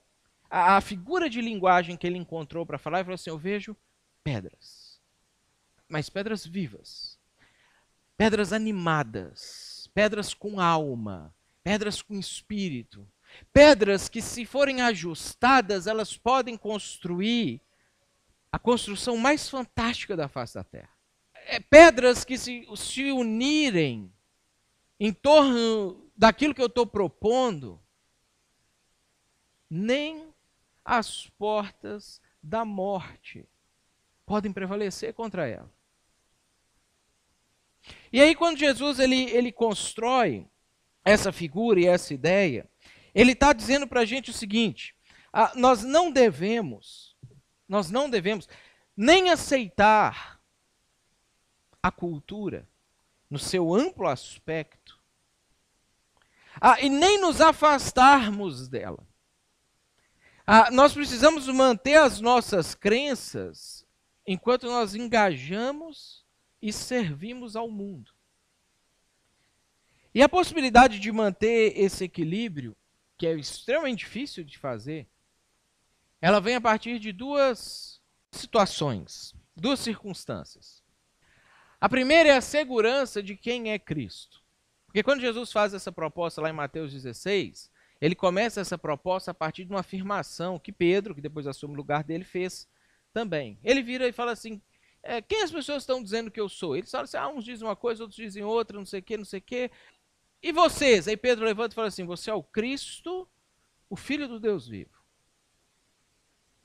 a figura de linguagem que ele encontrou para falar, ele falou assim, eu vejo pedras, mas pedras vivas, pedras animadas, pedras com alma, pedras com espírito, pedras que se forem ajustadas, elas podem construir a construção mais fantástica da face da terra. Pedras que se unirem em torno daquilo que eu estou propondo, nem as portas da morte podem prevalecer contra ela. E aí quando Jesus ele constrói essa figura e essa ideia, ele está dizendo para a gente o seguinte: nós não devemos nem aceitar a cultura no seu amplo aspecto, e nem nos afastarmos dela. Nós precisamos manter as nossas crenças enquanto nós engajamos e servimos ao mundo. E a possibilidade de manter esse equilíbrio, que é extremamente difícil de fazer, ela vem a partir de duas situações, duas circunstâncias. A primeira é a segurança de quem é Cristo. Porque quando Jesus faz essa proposta lá em Mateus 16, ele começa essa proposta a partir de uma afirmação que Pedro, que depois assume o lugar dele, fez também. Ele vira e fala assim: quem as pessoas estão dizendo que eu sou? Eles falam assim: uns dizem uma coisa, outros dizem outra, não sei o quê, não sei o quê. E vocês? Aí Pedro levanta e fala assim: você é o Cristo, o Filho do Deus vivo.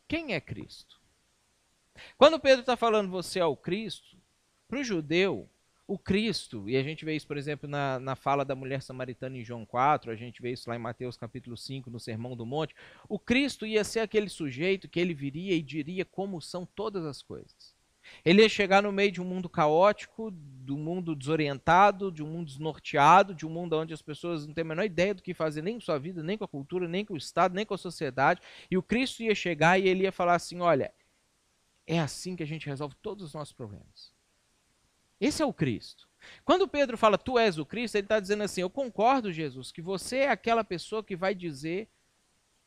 Quem é Cristo? Quando Pedro está falando você é o Cristo, para o judeu, o Cristo, e a gente vê isso, por exemplo, na fala da mulher samaritana em João 4, a gente vê isso lá em Mateus capítulo 5, no Sermão do Monte, o Cristo ia ser aquele sujeito que ele viria e diria como são todas as coisas. Ele ia chegar no meio de um mundo caótico, de um mundo desorientado, de um mundo desnorteado, de um mundo onde as pessoas não têm a menor ideia do que fazer nem com sua vida, nem com a cultura, nem com o Estado, nem com a sociedade. E o Cristo ia chegar e ele ia falar assim: olha, é assim que a gente resolve todos os nossos problemas. Esse é o Cristo. Quando Pedro fala, tu és o Cristo, ele está dizendo assim: eu concordo, Jesus, que você é aquela pessoa que vai dizer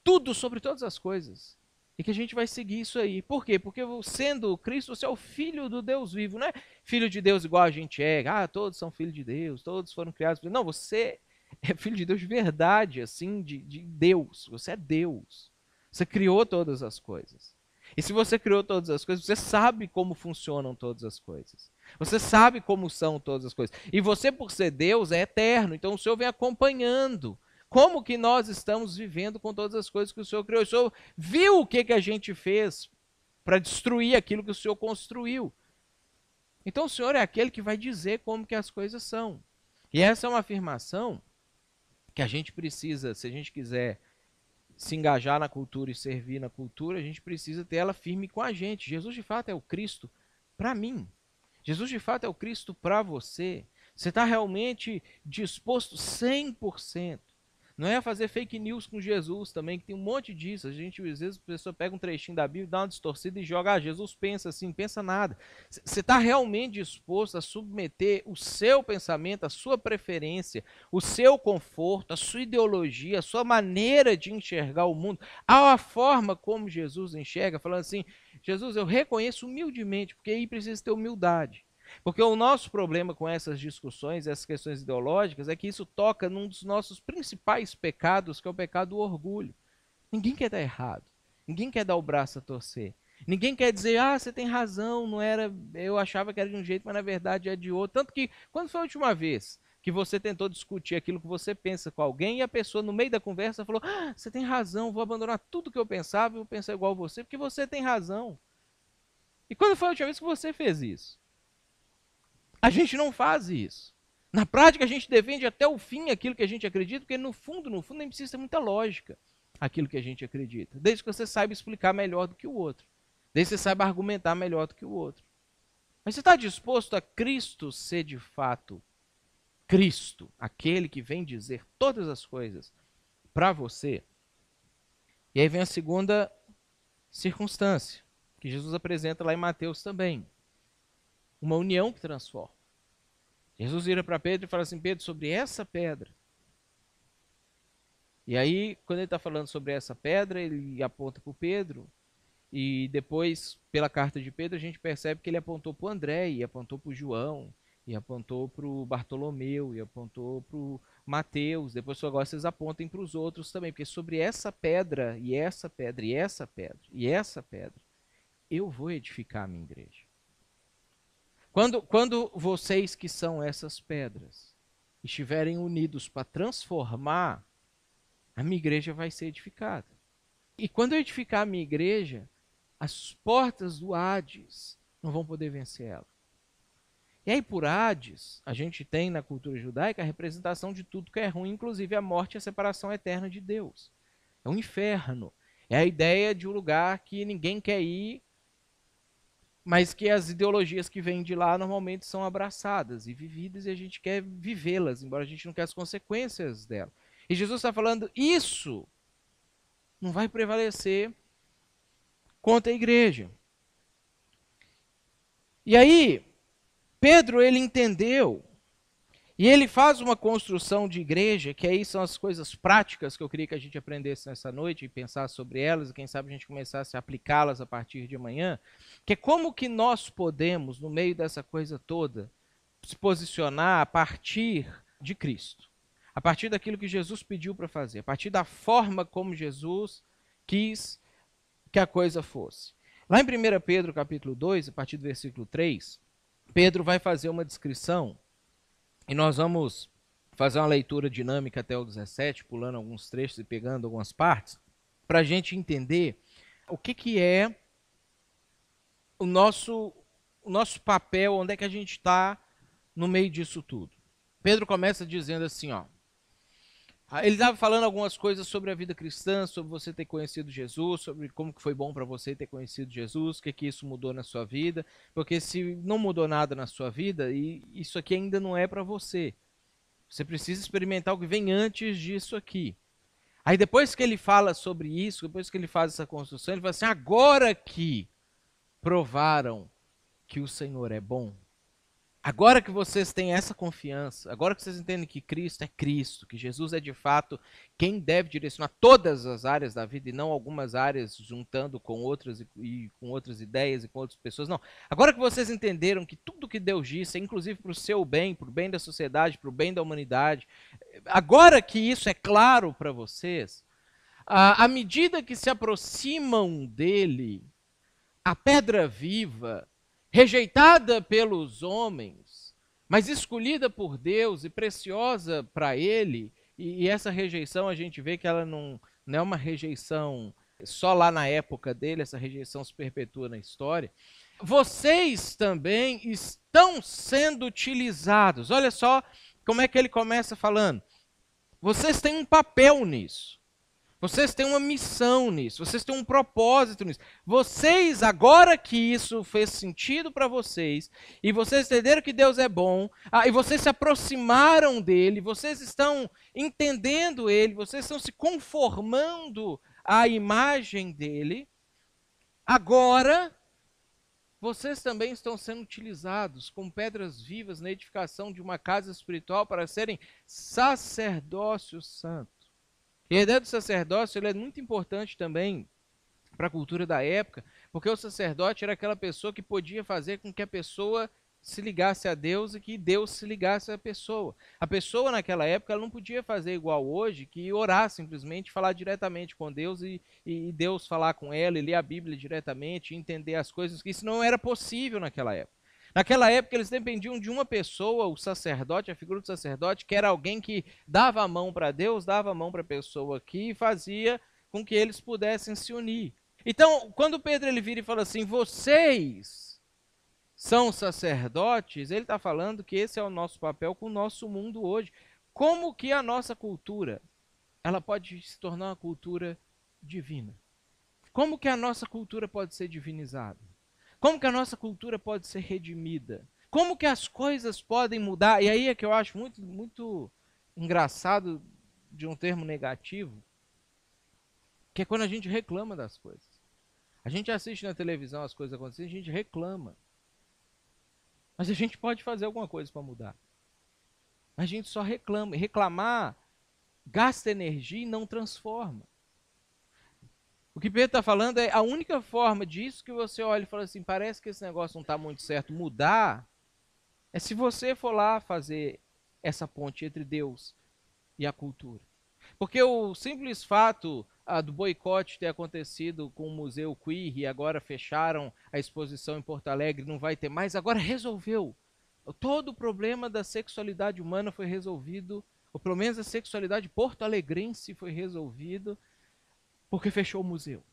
tudo sobre todas as coisas. E que a gente vai seguir isso aí. Por quê? Porque sendo Cristo, você é o Filho do Deus vivo. Não é filho de Deus igual a gente é. Todos são filhos de Deus, todos foram criados por Deus. Não, você é filho de Deus de verdade, assim, de Deus. Você é Deus. Você criou todas as coisas. E se você criou todas as coisas, você sabe como funcionam todas as coisas. Você sabe como são todas as coisas. E você, por ser Deus, é eterno. Então o Senhor vem acompanhando como que nós estamos vivendo com todas as coisas que o Senhor criou. O Senhor viu o que a gente fez para destruir aquilo que o Senhor construiu. Então o Senhor é aquele que vai dizer como que as coisas são. E essa é uma afirmação que a gente precisa, se a gente quiser se engajar na cultura e servir na cultura, a gente precisa ter ela firme com a gente. Jesus de fato é o Cristo para mim. Jesus de fato é o Cristo para você. Você está realmente disposto 100%. Não é fazer fake news com Jesus também, que tem um monte disso. A gente, às vezes, a pessoa pega um trechinho da Bíblia, dá uma distorcida e joga, Jesus pensa assim, pensa nada. Você está realmente disposto a submeter o seu pensamento, a sua preferência, o seu conforto, a sua ideologia, a sua maneira de enxergar o mundo, à forma como Jesus enxerga, falando assim: Jesus, eu reconheço humildemente, porque aí precisa ter humildade. Porque o nosso problema com essas discussões, essas questões ideológicas, é que isso toca num dos nossos principais pecados, que é o pecado do orgulho. Ninguém quer dar errado. Ninguém quer dar o braço a torcer. Ninguém quer dizer, você tem razão, não era, eu achava que era de um jeito, mas na verdade é de outro. Tanto que, quando foi a última vez que você tentou discutir aquilo que você pensa com alguém e a pessoa, no meio da conversa, falou, você tem razão, vou abandonar tudo que eu pensava e vou pensar igual a você, porque você tem razão. E quando foi a última vez que você fez isso? A gente não faz isso. Na prática, a gente defende até o fim aquilo que a gente acredita, porque no fundo, nem precisa ter muita lógica aquilo que a gente acredita. Desde que você saiba explicar melhor do que o outro. Desde que você saiba argumentar melhor do que o outro. Mas você está disposto a Cristo ser de fato Cristo, aquele que vem dizer todas as coisas para você? E aí vem a segunda circunstância, que Jesus apresenta lá em Mateus também. Uma união que transforma. Jesus vira para Pedro e fala assim: Pedro, sobre essa pedra. E aí, quando ele está falando sobre essa pedra, ele aponta para o Pedro. E depois, pela carta de Pedro, a gente percebe que ele apontou para o André, e apontou para o João, e apontou para o Bartolomeu, e apontou para o Mateus. Depois, agora vocês apontem para os outros também. Porque sobre essa pedra, e essa pedra, e essa pedra, e essa pedra, eu vou edificar a minha igreja. Quando vocês que são essas pedras estiverem unidos para transformar, a minha igreja vai ser edificada. E quando eu edificar a minha igreja, as portas do Hades não vão poder vencer ela. E aí, por Hades, a gente tem na cultura judaica a representação de tudo que é ruim, inclusive a morte e a separação eterna de Deus. É um inferno. É a ideia de um lugar que ninguém quer ir, mas que as ideologias que vêm de lá normalmente são abraçadas e vividas e a gente quer vivê-las, embora a gente não quer as consequências delas. E Jesus está falando, isso não vai prevalecer contra a igreja. E aí, Pedro, ele entendeu, e ele faz uma construção de igreja, que aí são as coisas práticas que eu queria que a gente aprendesse nessa noite e pensar sobre elas, e quem sabe a gente começasse a aplicá-las a partir de amanhã, que é como que nós podemos, no meio dessa coisa toda, se posicionar a partir de Cristo, a partir daquilo que Jesus pediu para fazer, a partir da forma como Jesus quis que a coisa fosse. Lá em 1 Pedro capítulo 2, a partir do versículo 3, Pedro vai fazer uma descrição, e nós vamos fazer uma leitura dinâmica até o 17, pulando alguns trechos e pegando algumas partes, para a gente entender o que é o nosso papel, onde é que a gente está no meio disso tudo. Pedro começa dizendo assim, ó, ele estava falando algumas coisas sobre a vida cristã, sobre você ter conhecido Jesus, sobre como que foi bom para você ter conhecido Jesus, o que isso mudou na sua vida, porque se não mudou nada na sua vida, e isso aqui ainda não é para você. Você precisa experimentar o que vem antes disso aqui. Aí depois que ele fala sobre isso, depois que ele faz essa construção, ele fala assim, agora que provaram que o Senhor é bom, agora que vocês têm essa confiança, agora que vocês entendem que Cristo é Cristo, que Jesus é de fato quem deve direcionar todas as áreas da vida e não algumas áreas juntando com outras e com outras ideias e com outras pessoas, não. Agora que vocês entenderam que tudo que Deus disse é inclusive para o seu bem, para o bem da sociedade, para o bem da humanidade, agora que isso é claro para vocês, à medida que se aproximam dele, a pedra viva, rejeitada pelos homens, mas escolhida por Deus e preciosa para ele, e essa rejeição a gente vê que ela não é uma rejeição só lá na época dele, essa rejeição se perpetua na história. Vocês também estão sendo utilizados. Olha só como é que ele começa falando. Vocês têm um papel nisso. Vocês têm uma missão nisso, vocês têm um propósito nisso. Vocês, agora que isso fez sentido para vocês, e vocês entenderam que Deus é bom, e vocês se aproximaram dele, vocês estão entendendo ele, vocês estão se conformando à imagem dele, agora vocês também estão sendo utilizados como pedras vivas na edificação de uma casa espiritual para serem sacerdócio santo. E a ideia do sacerdócio ele é muito importante também para a cultura da época, porque o sacerdote era aquela pessoa que podia fazer com que a pessoa se ligasse a Deus e que Deus se ligasse à pessoa. A pessoa naquela época ela não podia fazer igual hoje, que orar simplesmente, falar diretamente com Deus e Deus falar com ela, e ler a Bíblia diretamente, entender as coisas, que isso não era possível naquela época. Naquela época eles dependiam de uma pessoa, o sacerdote, a figura do sacerdote, que era alguém que dava a mão para Deus, dava a mão para a pessoa aqui e fazia com que eles pudessem se unir. Então, quando Pedro ele vira e fala assim, vocês são sacerdotes, ele está falando que esse é o nosso papel com o nosso mundo hoje. Como que a nossa cultura, ela pode se tornar uma cultura divina? Como que a nossa cultura pode ser divinizada? Como que a nossa cultura pode ser redimida? Como que as coisas podem mudar? E aí é que eu acho muito, muito engraçado de um termo negativo, que é quando a gente reclama das coisas. A gente assiste na televisão as coisas acontecendo, a gente reclama. Mas a gente pode fazer alguma coisa para mudar. A gente só reclama. E reclamar gasta energia e não transforma. O que Pedro está falando é a única forma disso que você olha e fala assim, parece que esse negócio não está muito certo, mudar, é se você for lá fazer essa ponte entre Deus e a cultura. Porque o simples fato do boicote ter acontecido com o Museu Queer e agora fecharam a exposição em Porto Alegre, não vai ter mais, agora resolveu. Todo o problema da sexualidade humana foi resolvido, ou pelo menos a sexualidade porto-alegrense foi resolvido, porque fechou o museu.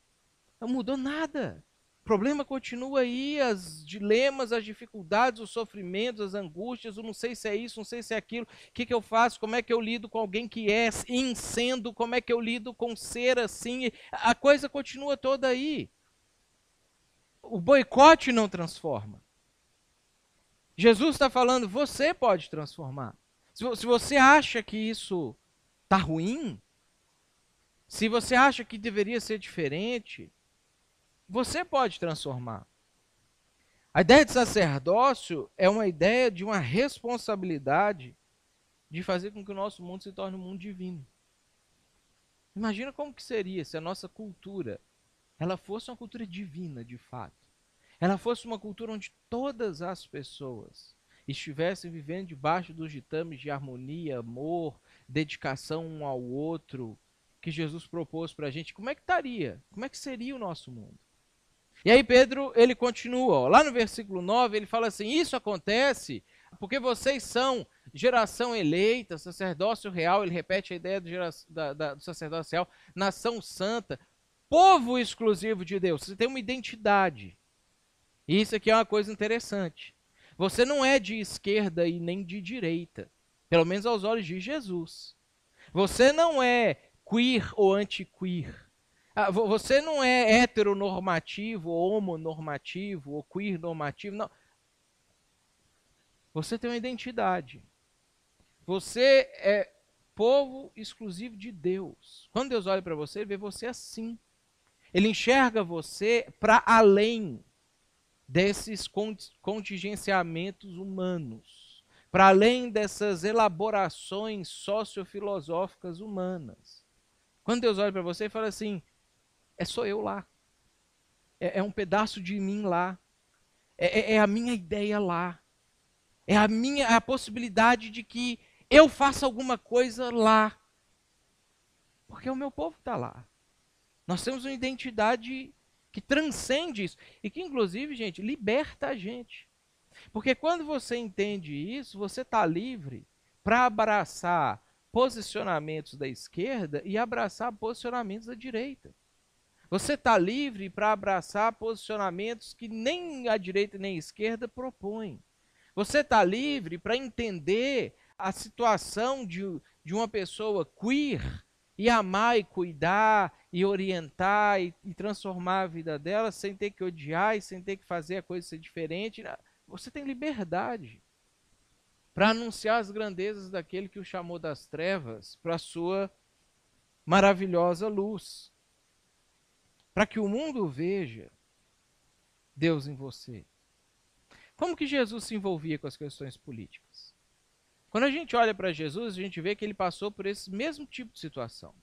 Não mudou nada. problema continua aí, os dilemas, as dificuldades, os sofrimentos, as angústias, eu não sei se é isso, não sei se é aquilo, o que eu faço, como é que eu lido com alguém que é sendo, como é que eu lido com ser assim, a coisa continua toda aí. O boicote não transforma. Jesus está falando, você pode transformar. Se você acha que isso está ruim, se você acha que deveria ser diferente, você pode transformar. A ideia de sacerdócio é uma ideia de uma responsabilidade de fazer com que o nosso mundo se torne um mundo divino. Imagina como que seria se a nossa cultura, ela fosse uma cultura divina, de fato. Ela fosse uma cultura onde todas as pessoas estivessem vivendo debaixo dos ditames de harmonia, amor, dedicação um ao outro, que Jesus propôs para a gente. Como é que estaria? Como é que seria o nosso mundo? E aí Pedro, ele continua, ó, lá no versículo 9, ele fala assim, isso acontece porque vocês são geração eleita, sacerdócio real, ele repete a ideia do sacerdócio real, nação santa, povo exclusivo de Deus, você tem uma identidade. E isso aqui é uma coisa interessante. Você não é de esquerda e nem de direita, pelo menos aos olhos de Jesus. Você não é queer ou anti-queer. Você não é heteronormativo, ou homonormativo, ou queer normativo, não. Você tem uma identidade. Você é povo exclusivo de Deus. Quando Deus olha para você, ele vê você assim. Ele enxerga você para além desses contingenciamentos humanos, para além dessas elaborações sociofilosóficas humanas. Quando Deus olha para você, ele fala assim, sou eu lá. É um pedaço de mim lá. É a minha ideia lá. É a possibilidade de que eu faça alguma coisa lá. Porque o meu povo está lá. Nós temos uma identidade que transcende isso. E que, inclusive, gente, liberta a gente. Porque quando você entende isso, você está livre para abraçar posicionamentos da esquerda e abraçar posicionamentos da direita. Você está livre para abraçar posicionamentos que nem a direita nem a esquerda propõem. Você está livre para entender a situação de uma pessoa queer e amar e cuidar e orientar e transformar a vida dela sem ter que odiar e sem ter que fazer a coisa ser diferente. Você tem liberdade para anunciar as grandezas daquele que o chamou das trevas para a sua maravilhosa luz. Para que o mundo veja Deus em você. Como que Jesus se envolvia com as questões políticas? Quando a gente olha para Jesus, a gente vê que ele passou por esse mesmo tipo de situação.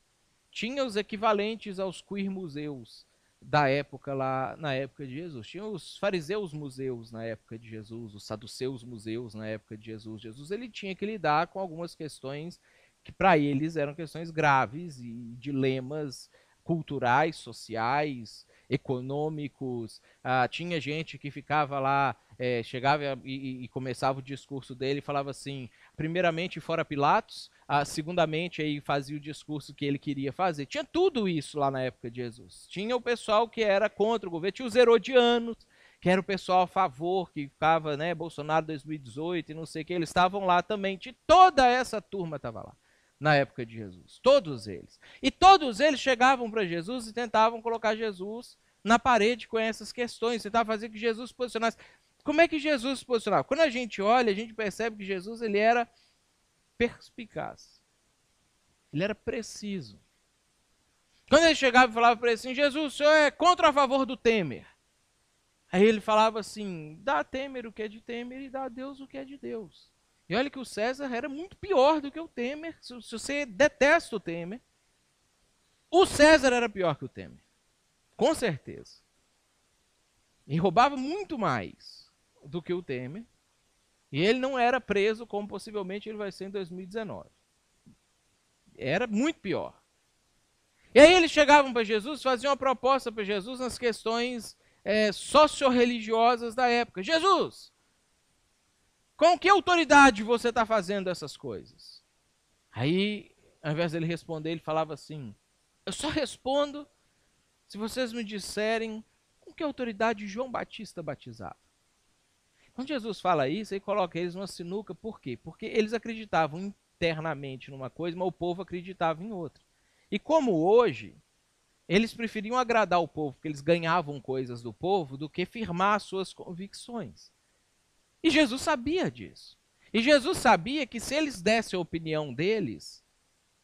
Tinha os equivalentes aos queer museus da época lá, na época de Jesus. Tinha os fariseus museus na época de Jesus, os saduceus museus na época de Jesus. Jesus ele tinha que lidar com algumas questões que para eles eram questões graves e dilemas culturais, sociais, econômicos. Tinha gente que ficava lá, chegava e começava o discurso dele e falava assim, primeiramente fora Pilatos, segundamente aí fazia o discurso que ele queria fazer. Tinha tudo isso lá na época de Jesus. Tinha o pessoal que era contra o governo, tinha os herodianos, que era o pessoal a favor, que ficava, né, Bolsonaro 2018 e não sei o que, eles estavam lá também. Toda essa turma estava lá na época de Jesus, todos eles. E todos eles chegavam para Jesus e tentavam colocar Jesus na parede com essas questões, tentavam fazer que Jesus se posicionasse. Como é que Jesus se posicionava? Quando a gente olha, a gente percebe que Jesus ele era perspicaz. Ele era preciso. Quando ele chegava e falava para ele assim, Jesus, o senhor é contra ou a favor do Temer? Aí ele falava assim, dá a Temer o que é de Temer e dá a Deus o que é de Deus. E olha que o César era muito pior do que o Temer. Se você detesta o Temer, o César era pior que o Temer. Com certeza. E roubava muito mais do que o Temer. E ele não era preso como possivelmente ele vai ser em 2019. Era muito pior. E aí eles chegavam para Jesus, faziam uma proposta para Jesus nas questões socio-religiosas da época. Jesus, com que autoridade você está fazendo essas coisas? Aí, ao invés dele responder, ele falava assim, eu só respondo se vocês me disserem com Com que autoridade João Batista batizava? Quando Jesus fala isso, ele coloca eles numa sinuca, por quê? Porque eles acreditavam internamente numa coisa, mas o povo acreditava em outra. E como hoje, eles preferiam agradar o povo, porque eles ganhavam coisas do povo, do que firmar suas convicções. E Jesus sabia disso. E Jesus sabia que se eles dessem a opinião deles,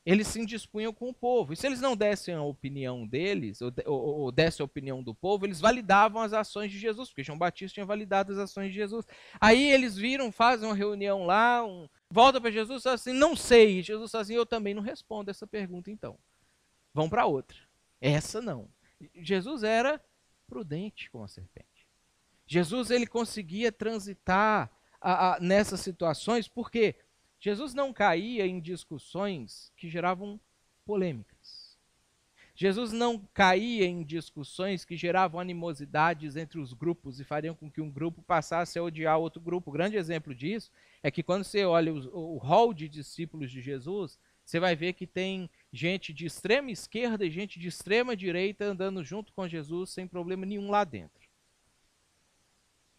eles se indispunham com o povo. E se eles não dessem a opinião deles, ou dessem a opinião do povo, eles validavam as ações de Jesus, porque João Batista tinha validado as ações de Jesus. Aí eles viram, fazem uma reunião lá, volta para Jesus e fala assim, não sei. E Jesus fala assim, eu também não respondo essa pergunta então. Vão para outra. Essa não. Jesus era prudente como a serpente. Jesus ele conseguia transitar nessas situações, porque Jesus não caía em discussões que geravam polêmicas. Jesus não caía em discussões que geravam animosidades entre os grupos e fariam com que um grupo passasse a odiar outro grupo. O grande exemplo disso é que quando você olha o rol de discípulos de Jesus, você vai ver que tem gente de extrema esquerda e gente de extrema direita andando junto com Jesus sem problema nenhum lá dentro.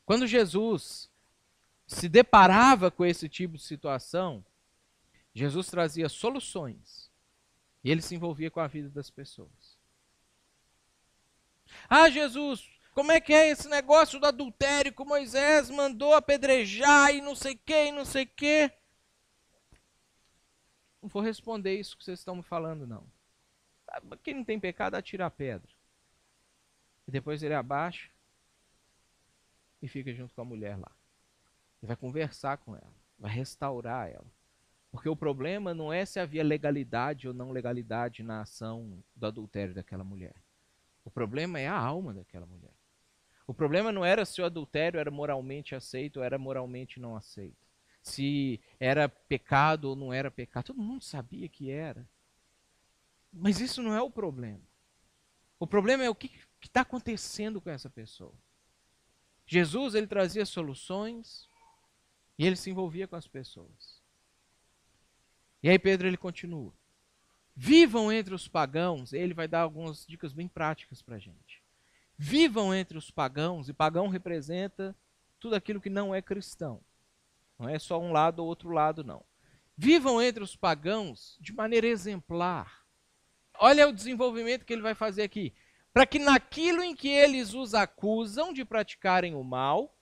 Quando Jesus se deparava com esse tipo de situação, Jesus trazia soluções e ele se envolvia com a vida das pessoas. Ah, Jesus, como é que é esse negócio do adultério que Moisés mandou apedrejar e não sei o que, e não sei o que? Não vou responder isso que vocês estão me falando, não. Quem não tem pecado, atira a pedra. E depois ele abaixa e fica junto com a mulher lá. E vai conversar com ela, vai restaurar ela. Porque o problema não é se havia legalidade ou não legalidade na ação do adultério daquela mulher. O problema é a alma daquela mulher. O problema não era se o adultério era moralmente aceito ou era moralmente não aceito. Se era pecado ou não era pecado. Todo mundo sabia que era. Mas isso não é o problema. O problema é o que está acontecendo com essa pessoa. Jesus ele trazia soluções e ele se envolvia com as pessoas. E aí Pedro ele continua. Vivam entre os pagãos. Ele vai dar algumas dicas bem práticas para a gente. Vivam entre os pagãos. E pagão representa tudo aquilo que não é cristão. Não é só um lado ou outro lado, não. Vivam entre os pagãos de maneira exemplar. Olha o desenvolvimento que ele vai fazer aqui. Para que naquilo em que eles os acusam de praticarem o mal,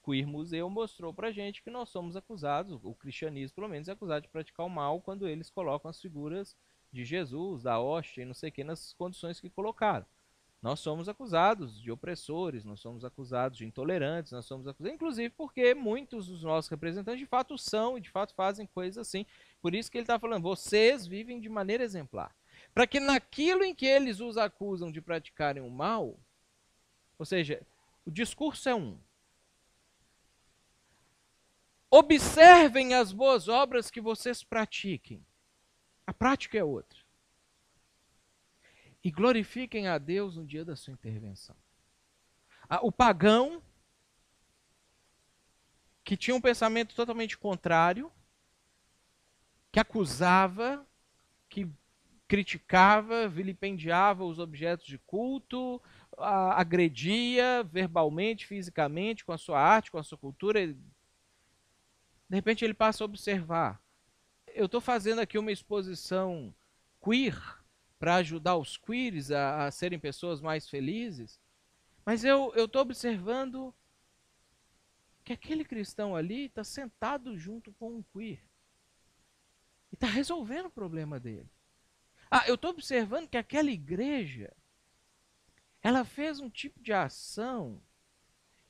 o Queer Museu mostrou para a gente que nós somos acusados, o cristianismo pelo menos é acusado de praticar o mal quando eles colocam as figuras de Jesus, da hóstia e não sei o que nas condições que colocaram. Nós somos acusados de opressores, nós somos acusados de intolerantes, nós somos acusados, inclusive porque muitos dos nossos representantes de fato são e de fato fazem coisas assim. Por isso que ele está falando, vocês vivem de maneira exemplar. Para que naquilo em que eles os acusam de praticarem o mal, ou seja, o discurso é um. Observem as boas obras que vocês pratiquem. A prática é outra. E glorifiquem a Deus no dia da sua intervenção. O pagão, que tinha um pensamento totalmente contrário, que acusava, que criticava, vilipendiava os objetos de culto, agredia verbalmente, fisicamente, com a sua arte, com a sua cultura. De repente ele passa a observar. Eu estou fazendo aqui uma exposição queer para ajudar os queers a serem pessoas mais felizes, mas eu estou observando que aquele cristão ali está sentado junto com um queer e está resolvendo o problema dele. Eu estou observando que aquela igreja, ela fez um tipo de ação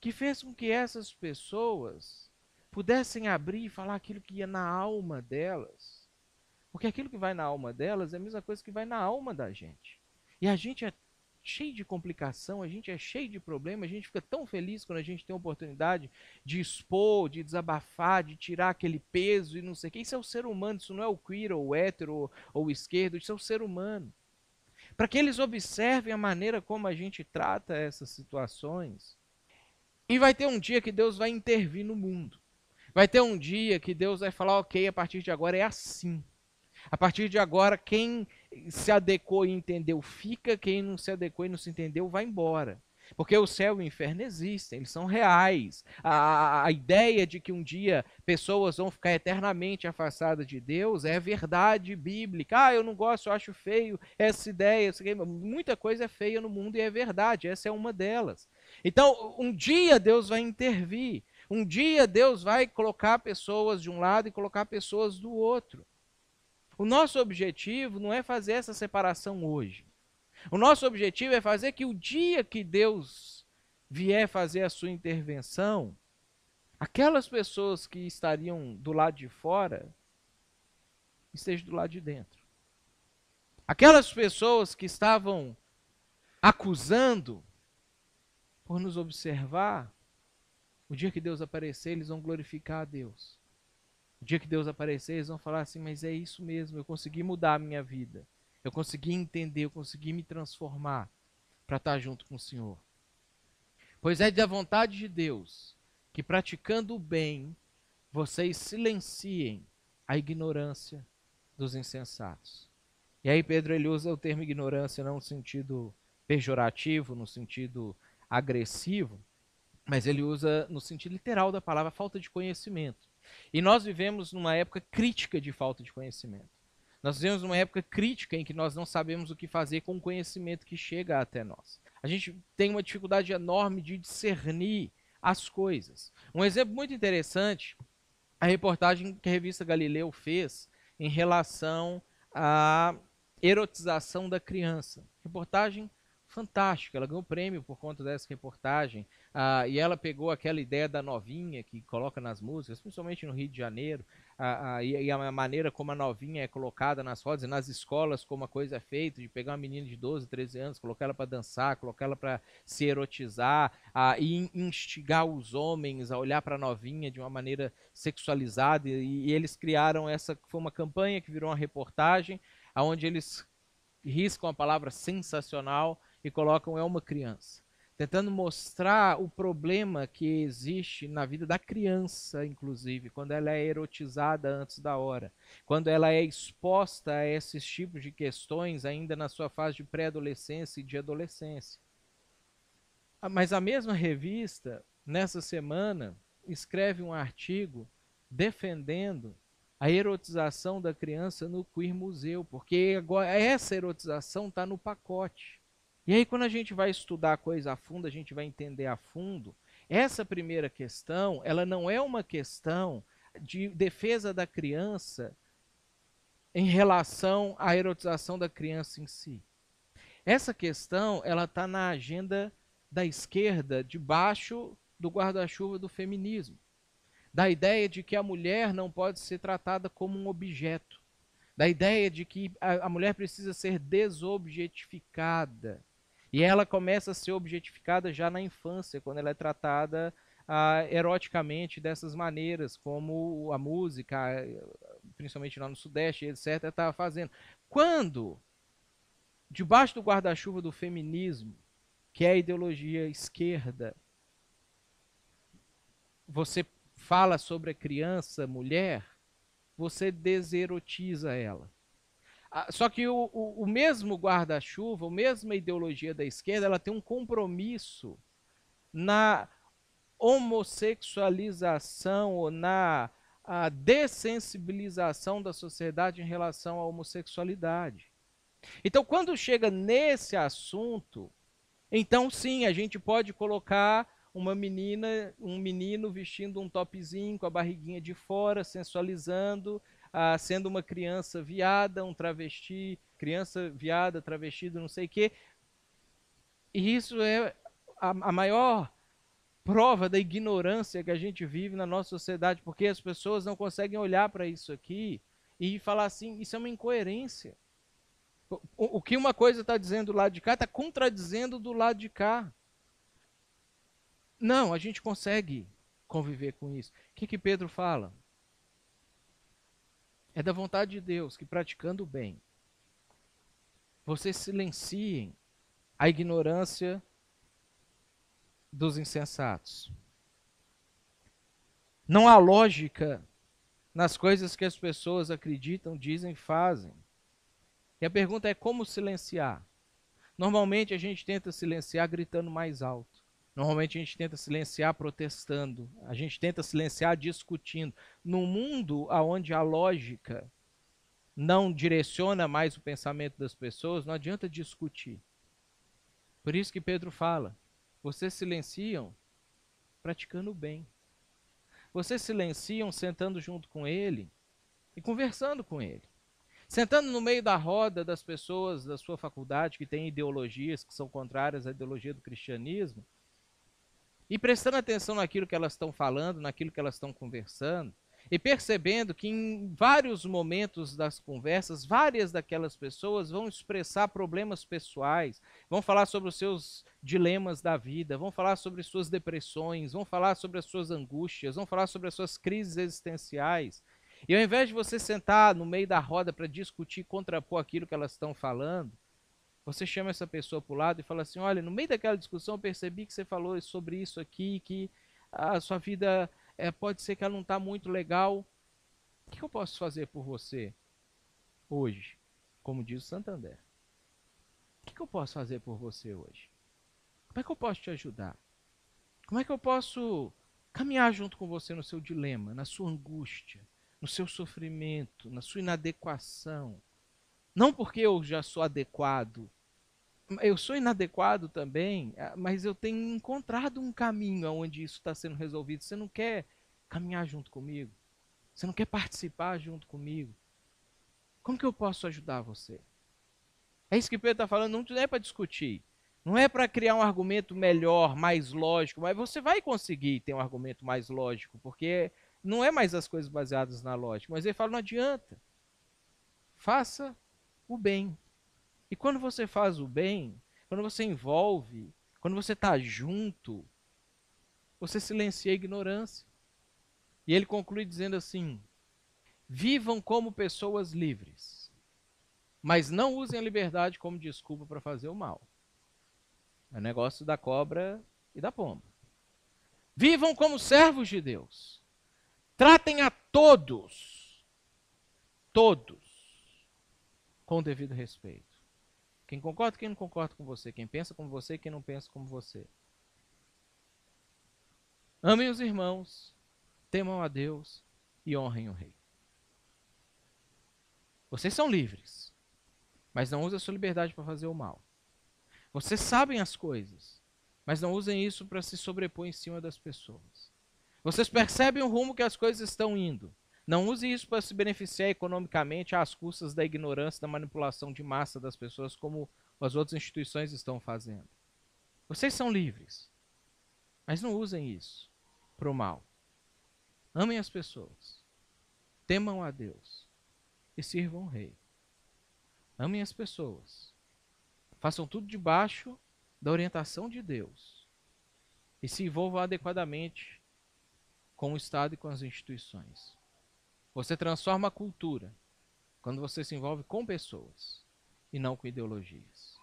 que fez com que essas pessoas pudessem abrir e falar aquilo que ia na alma delas. Porque aquilo que vai na alma delas é a mesma coisa que vai na alma da gente. E a gente é cheio de complicação, a gente é cheio de problema, a gente fica tão feliz quando a gente tem a oportunidade de expor, de desabafar, de tirar aquele peso e não sei o que. Isso é o ser humano, isso não é o queer, ou o hétero, ou o esquerdo, isso é o ser humano. Para que eles observem a maneira como a gente trata essas situações. E vai ter um dia que Deus vai intervir no mundo. Vai ter um dia que Deus vai falar, ok, a partir de agora é assim. A partir de agora, quem se adequou e entendeu, fica. Quem não se adequou e não se entendeu, vai embora. Porque o céu e o inferno existem, eles são reais. A ideia de que um dia pessoas vão ficar eternamente afastadas de Deus é verdade bíblica. Ah, eu não gosto, eu acho feio essa ideia. Muita coisa é feia no mundo e é verdade, essa é uma delas. Então, um dia Deus vai intervir. Um dia Deus vai colocar pessoas de um lado e colocar pessoas do outro. O nosso objetivo não é fazer essa separação hoje. O nosso objetivo é fazer que o dia que Deus vier fazer a sua intervenção, aquelas pessoas que estariam do lado de fora estejam do lado de dentro. Aquelas pessoas que estavam acusando por nos observar, o dia que Deus aparecer, eles vão glorificar a Deus. O dia que Deus aparecer, eles vão falar assim, mas é isso mesmo, eu consegui mudar a minha vida. Eu consegui entender, eu consegui me transformar para estar junto com o Senhor. Pois é da vontade de Deus que, praticando o bem, vocês silenciem a ignorância dos insensatos. E aí Pedro ele usa o termo ignorância não no sentido pejorativo, no sentido agressivo, mas ele usa no sentido literal da palavra falta de conhecimento. E nós vivemos numa época crítica de falta de conhecimento. Nós vivemos numa época crítica em que nós não sabemos o que fazer com o conhecimento que chega até nós. A gente tem uma dificuldade enorme de discernir as coisas. Um exemplo muito interessante, a reportagem que a revista Galileu fez em relação à erotização da criança. Reportagem fantástica, ela ganhou prêmio por conta dessa reportagem, e ela pegou aquela ideia da novinha que coloca nas músicas, principalmente no Rio de Janeiro, e a maneira como a novinha é colocada nas rodas e nas escolas, como a coisa é feita, de pegar uma menina de 12, 13 anos, colocar ela para dançar, colocar ela para se erotizar, e instigar os homens a olhar para a novinha de uma maneira sexualizada, e eles criaram essa, foi uma campanha que virou uma reportagem, onde eles riscam a palavra sensacional e colocam é uma criança, tentando mostrar o problema que existe na vida da criança, inclusive, quando ela é erotizada antes da hora, quando ela é exposta a esses tipos de questões ainda na sua fase de pré-adolescência e de adolescência. Mas a mesma revista, nessa semana, escreve um artigo defendendo a erotização da criança no Queer Museu, porque agora essa erotização está no pacote. E aí, quando a gente vai estudar a coisa a fundo, a gente vai entender a fundo, essa primeira questão, ela não é uma questão de defesa da criança em relação à erotização da criança em si. Essa questão, ela está na agenda da esquerda, debaixo do guarda-chuva do feminismo. Da ideia de que a mulher não pode ser tratada como um objeto. Da ideia de que a mulher precisa ser desobjetificada. E ela começa a ser objetificada já na infância, quando ela é tratada eroticamente dessas maneiras, como a música, principalmente lá no Sudeste, etc., estava fazendo. Quando, debaixo do guarda-chuva do feminismo, que é a ideologia esquerda, você fala sobre a criança, mulher, você deserotiza ela. Só que o mesmo guarda-chuva, a mesma ideologia da esquerda, ela tem um compromisso na homossexualização ou na dessensibilização da sociedade em relação à homossexualidade. Então, quando chega nesse assunto, então sim, a gente pode colocar uma menina, um menino vestindo um topzinho com a barriguinha de fora, sensualizando, sendo uma criança viada, um travesti, criança viada, travestido, não sei o quê. E isso é a maior prova da ignorância que a gente vive na nossa sociedade, porque as pessoas não conseguem olhar para isso aqui e falar assim, isso é uma incoerência. O que uma coisa está dizendo do lado de cá está contradizendo do lado de cá. Não, a gente consegue conviver com isso. O que Pedro fala? É da vontade de Deus que, praticando o bem, vocês silenciem a ignorância dos insensatos. Não há lógica nas coisas que as pessoas acreditam, dizem e fazem. E a pergunta é como silenciar? Normalmente a gente tenta silenciar gritando mais alto. Normalmente a gente tenta silenciar protestando. A gente tenta silenciar discutindo. No mundo onde a lógica não direciona mais o pensamento das pessoas, não adianta discutir. Por isso que Pedro fala, vocês silenciam praticando o bem. Vocês silenciam sentando junto com ele e conversando com ele. Sentando no meio da roda das pessoas da sua faculdade que têm ideologias que são contrárias à ideologia do cristianismo e prestando atenção naquilo que elas estão falando, naquilo que elas estão conversando e percebendo que em vários momentos das conversas, várias daquelas pessoas vão expressar problemas pessoais, vão falar sobre os seus dilemas da vida, vão falar sobre suas depressões, vão falar sobre as suas angústias, vão falar sobre as suas crises existenciais. E ao invés de você sentar no meio da roda para discutir, contrapor aquilo que elas estão falando, você chama essa pessoa para o lado e fala assim, olha, no meio daquela discussão eu percebi que você falou sobre isso aqui, que a sua vida pode ser que ela não está muito legal. O que eu posso fazer por você hoje? Como diz o Santander. O que eu posso fazer por você hoje? Como é que eu posso te ajudar? Como é que eu posso caminhar junto com você no seu dilema, na sua angústia, no seu sofrimento, na sua inadequação? Não porque eu já sou adequado, eu sou inadequado também, mas eu tenho encontrado um caminho onde isso está sendo resolvido. Você não quer caminhar junto comigo? Você não quer participar junto comigo? Como que eu posso ajudar você? É isso que Pedro está falando, não é para discutir. Não é para criar um argumento melhor, mais lógico, mas você vai conseguir ter um argumento mais lógico, porque não é mais as coisas baseadas na lógica. Mas ele fala, não adianta. Faça o bem. E quando você faz o bem, quando você envolve, quando você está junto, você silencia a ignorância. E ele conclui dizendo assim, vivam como pessoas livres, mas não usem a liberdade como desculpa para fazer o mal. É o negócio da cobra e da pomba. Vivam como servos de Deus. Tratem a todos, com o devido respeito. Quem concorda e quem não concorda com você. Quem pensa como você e quem não pensa como você. Amem os irmãos, temam a Deus e honrem o rei. Vocês são livres, mas não usem a sua liberdade para fazer o mal. Vocês sabem as coisas, mas não usem isso para se sobrepor em cima das pessoas. Vocês percebem o rumo que as coisas estão indo. Não use isso para se beneficiar economicamente às custas da ignorância, da manipulação de massa das pessoas, como as outras instituições estão fazendo. Vocês são livres, mas não usem isso para o mal. Amem as pessoas, temam a Deus e sirvam o rei. Amem as pessoas, façam tudo debaixo da orientação de Deus e se envolvam adequadamente com o Estado e com as instituições. Você transforma a cultura quando você se envolve com pessoas e não com ideologias.